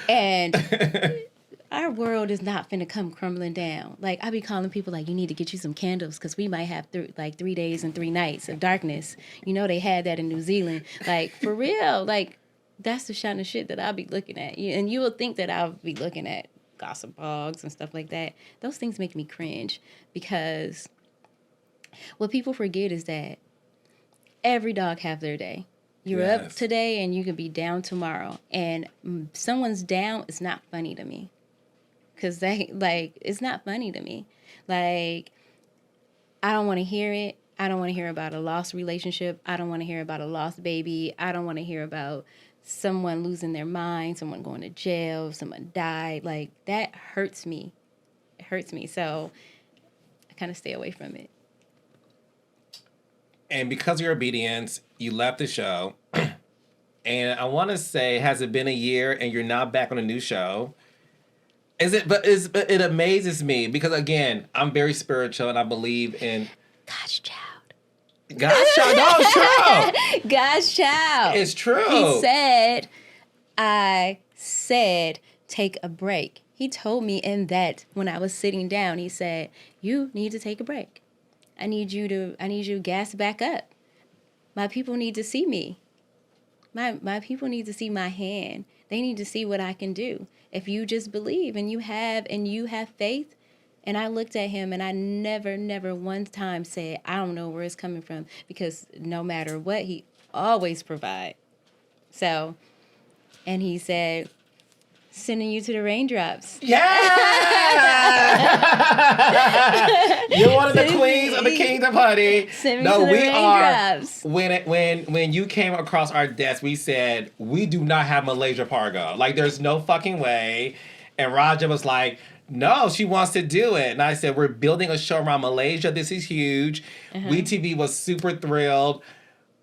and our world is not finna come crumbling down. Like, I be calling people like, you need to get you some candles, because we might have 3 days and 3 nights of darkness. They had that in New Zealand. Like, for real. Like, that's the kind of shit that I'll be looking at. And you will think that I'll be looking at gossip blogs and stuff like that. Those things make me cringe, because what people forget is that every dog have their day. You're up today and you can be down tomorrow. And someone's down is not funny to me. Because it's not funny to me. Like, I don't want to hear it. I don't want to hear about a lost relationship. I don't want to hear about a lost baby. I don't want to hear about someone losing their mind, someone going to jail, someone died. Like, that hurts me. It hurts me. So I kind of stay away from it. And because of your obedience, you left the show. And I want to say, has it been a year and you're not back on a new show? But it amazes me, because again, I'm very spiritual and I believe in God's child. God's child. No, it's true. God's child. It's true. I said, take a break. He told me in that when I was sitting down, he said, you need to take a break. I need you to gas back up. My people need to see me. My people need to see my hand. They need to see what I can do. If you just believe and you have faith. And I looked at him and I never one time said, I don't know where it's coming from, because no matter what, he always provide. So, and he said, Sending you to the raindrops. Yeah! You're one of the queens of the kingdom, honey. Send me to the raindrops. When you came across our desk, we said, we do not have Malaysia Pargo. Like, there's no fucking way. And Raja was like, no, she wants to do it. And I said, we're building a show around Malaysia. This is huge. WeTV was super thrilled.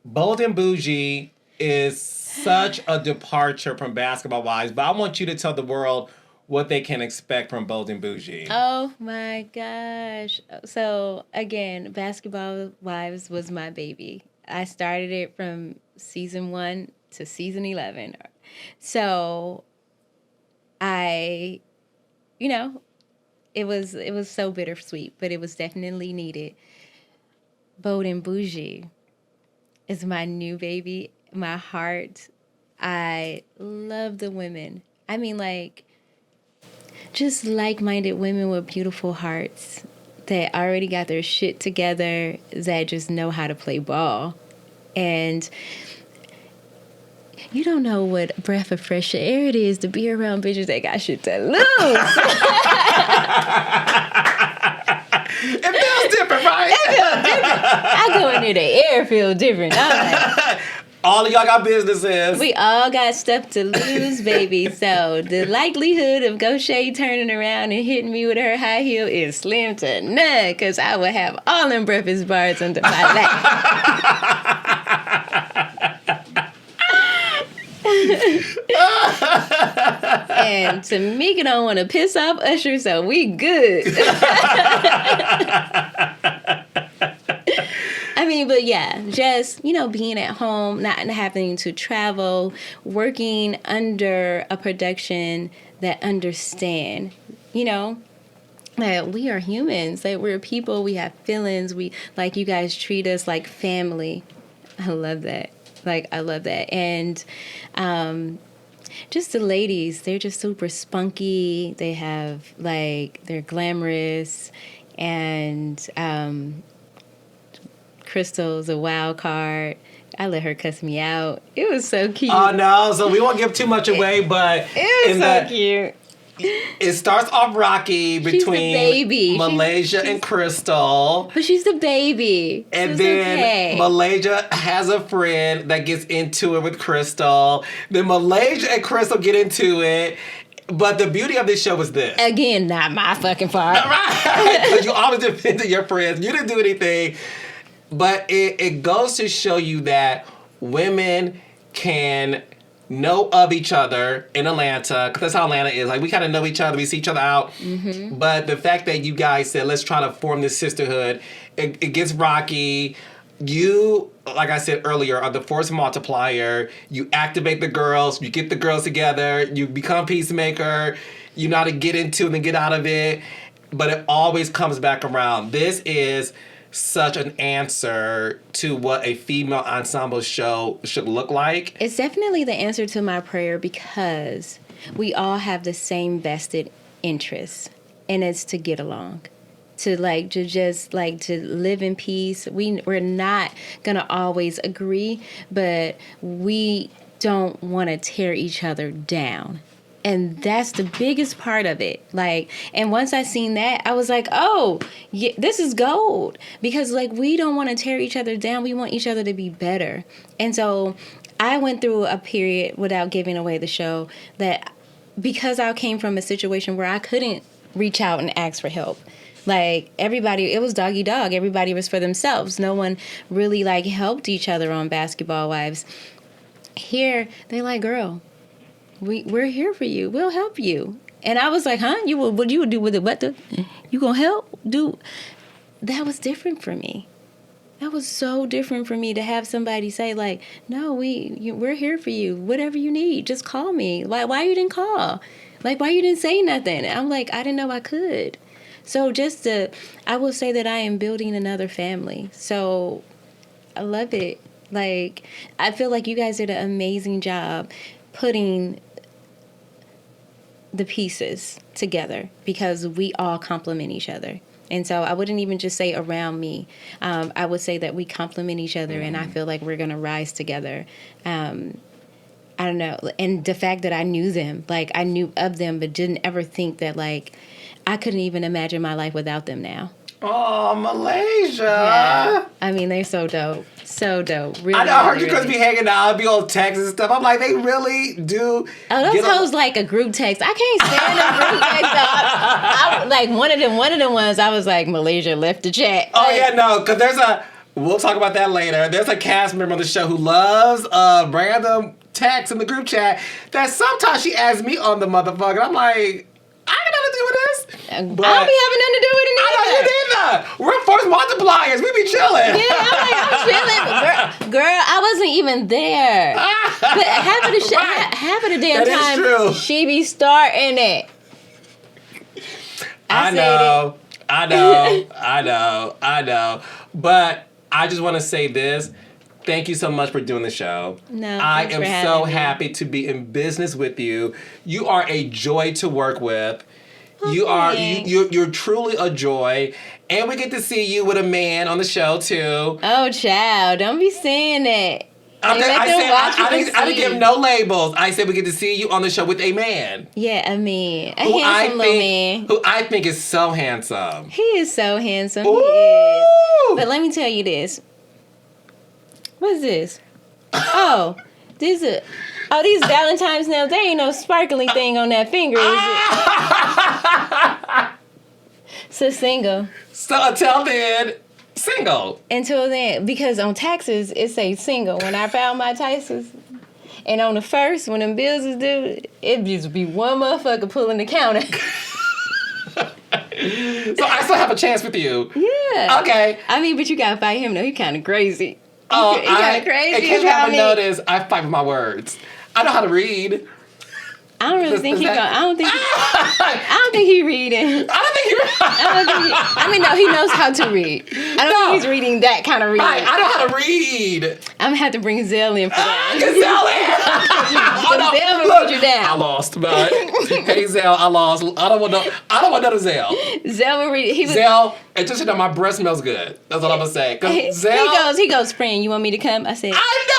Bold and Bougie is such a departure from Basketball Wives, but I want you to tell the world what they can expect from Bold and Bougie. Oh my gosh. So again, Basketball Wives was my baby. I started it from season 1 to season 11. So it was so bittersweet, but it was definitely needed. Bold and Bougie is my new baby, my heart. I love the women. I mean, like, just like-minded women with beautiful hearts that already got their shit together, that just know how to play ball. And you don't know what breath of fresh air it is to be around bitches that got shit to lose. It feels different, right? It feels different. I go in there, the air feels different. I'm like, all of y'all got businesses. we all got stuff to lose, baby. So the likelihood of Goshay turning around and hitting me with her high heel is slim to none, because I would have all them breakfast bars under my lap. And Tamika don't want to piss off Usher, so we good. I mean, but yeah, just, being at home, not having to travel, working under a production that understand, that we are humans, that we're people, we have feelings, you guys treat us like family. I love that. I love that. And just the ladies, they're just super spunky. They have, they're glamorous. And Crystal's a wild card. I let her cuss me out. It was so cute. Oh, no. So we won't give too much away, but... It was so cute. It starts off rocky between Malaysia and Crystal. But she's the baby. And then Malaysia has a friend that gets into it with Crystal. Then Malaysia and Crystal get into it. But the beauty of this show is this. Again, not my fucking fault. Right. Because you always defended your friends. You didn't do anything. But it goes to show you that women can know of each other in Atlanta, because that's how Atlanta is. We kind of know each other. We see each other out. Mm-hmm. But the fact that you guys said, let's try to form this sisterhood, it gets rocky. You, like I said earlier, are the force multiplier. You activate the girls. You get the girls together. You become peacemaker. You know how to get into it and get out of it. But it always comes back around. This is such an answer to what a female ensemble show should look like. It's definitely the answer to my prayer, because we all have the same vested interests, and it's to get along, to live in peace. We're not gonna always agree, but we don't want to tear each other down. And that's the biggest part of it. And once I seen that, I was like, oh, yeah, this is gold. Because, we don't want to tear each other down. We want each other to be better. And so I went through a period, without giving away the show, that because I came from a situation where I couldn't reach out and ask for help. Everybody, it was doggy dog. Everybody was for themselves. No one really, helped each other on Basketball Wives. Here, they girl, we're here for you. We'll help you. And I was like, huh? What you would do with it? What you gonna help? That was different for me. That was so different for me to have somebody say, no, we're here for you. Whatever you need, just call me. Why you didn't call? Why you didn't say nothing? And I'm I didn't know I could. So I will say that I am building another family. So I love it. I feel like you guys did an amazing job putting the pieces together, because we all complement each other. And so I wouldn't even just say around me. I would say that we complement each other, and I feel like we're going to rise together. I don't know. And the fact that I knew them, like I knew of them, but didn't ever think that like I couldn't even imagine my life without them now. Oh, Malaysia. Yeah. I mean, they're so dope. So dope. Really, I know, I heard really, you guys really. be hanging out, be on texts and stuff. I'm like, they really do. Oh, those hoes like a group text. I can't stand a group text. I like one of them ones. I was like, Malaysia left the chat. Oh, Like, yeah, no, because we'll talk about that later. There's a cast member on the show who loves random texts in the group chat that sometimes she adds me on the motherfucker. I'm like, I ain't got nothing to do with this. I don't be having nothing to do with it I know either. you neither. We're force multipliers. We be chilling. Yeah, I'm chilling. Girl, I wasn't even there. But half of the damn That is time, true. she be starting it. I know. But I just want to say this. Thank you so much for doing the show. No, I thanks am for so having me. happy to be in business with you. You are a joy to work with. Oh, thanks. You're truly a joy. And we get to see you with a man on the show too. Oh, child, don't be saying that. I didn't give no labels. I said we get to see you on the show with a man. Yeah, I mean, a Who handsome little man. Who I think is so handsome. He is so handsome. Ooh. He is. But let me tell you this. What's this? Oh, these Valentine's nails. There ain't no sparkly thing on that finger, is it? So single. So until then, single. Until then, because on taxes it say single. When I filed my taxes, and on the first, when them bills is due, it just be one motherfucker pulling the counter. So I still have a chance with you. Yeah. Okay. I mean, but you gotta fight him though. He kind of crazy. Oh, he kind of crazy in case you about haven't me. noticed, I fight with my words. I know how to read. I don't really Is think that- I don't think he reading. I don't think you. I mean, no, he knows how to read. I don't think he's reading that kind of reading. Right, I know how to read. I'm gonna have to bring Zell in for that. Zell will put you down. I lost, but hey Zell, I lost. I don't want another Zell. Zell will read. Zell, and just you know, my breath smells good. That's what I'm gonna say. 'Cause Zell, he goes, friend, you want me to come? I said, I know.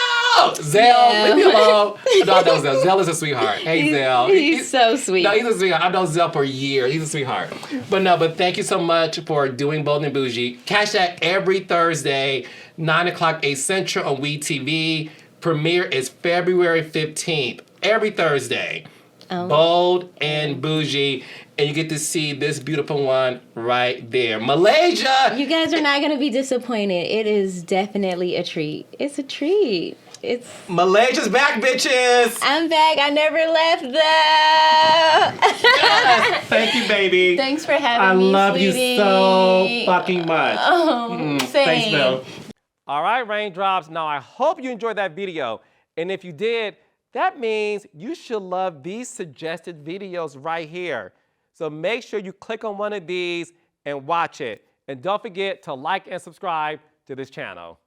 Zell, leave me alone. No, I know Zell. Zell is a sweetheart. Hey Zell, he's so sweet. No, he's a sweetheart. I've known Zell for years. He's a sweetheart. But thank you so much for doing Bold and Bougie. Catch that every Thursday, 9 o'clock 8 Central on WeTV. Premiere is February 15th. Every Thursday. Bold and Bougie. And you get to see this beautiful one right there. Malaysia! You guys are not gonna be disappointed. It is definitely a treat. It's a treat. It's Malaysia's back, bitches! I'm back. I never left though. Yes, thank you, baby. Thanks for having me, I love you sweetie. so fucking much. Oh, Thanks, Bill. All right, Raindrops. Now, I hope you enjoyed that video. And if you did, that means you should love these suggested videos right here. So make sure you click on one of these and watch it. And don't forget to like and subscribe to this channel.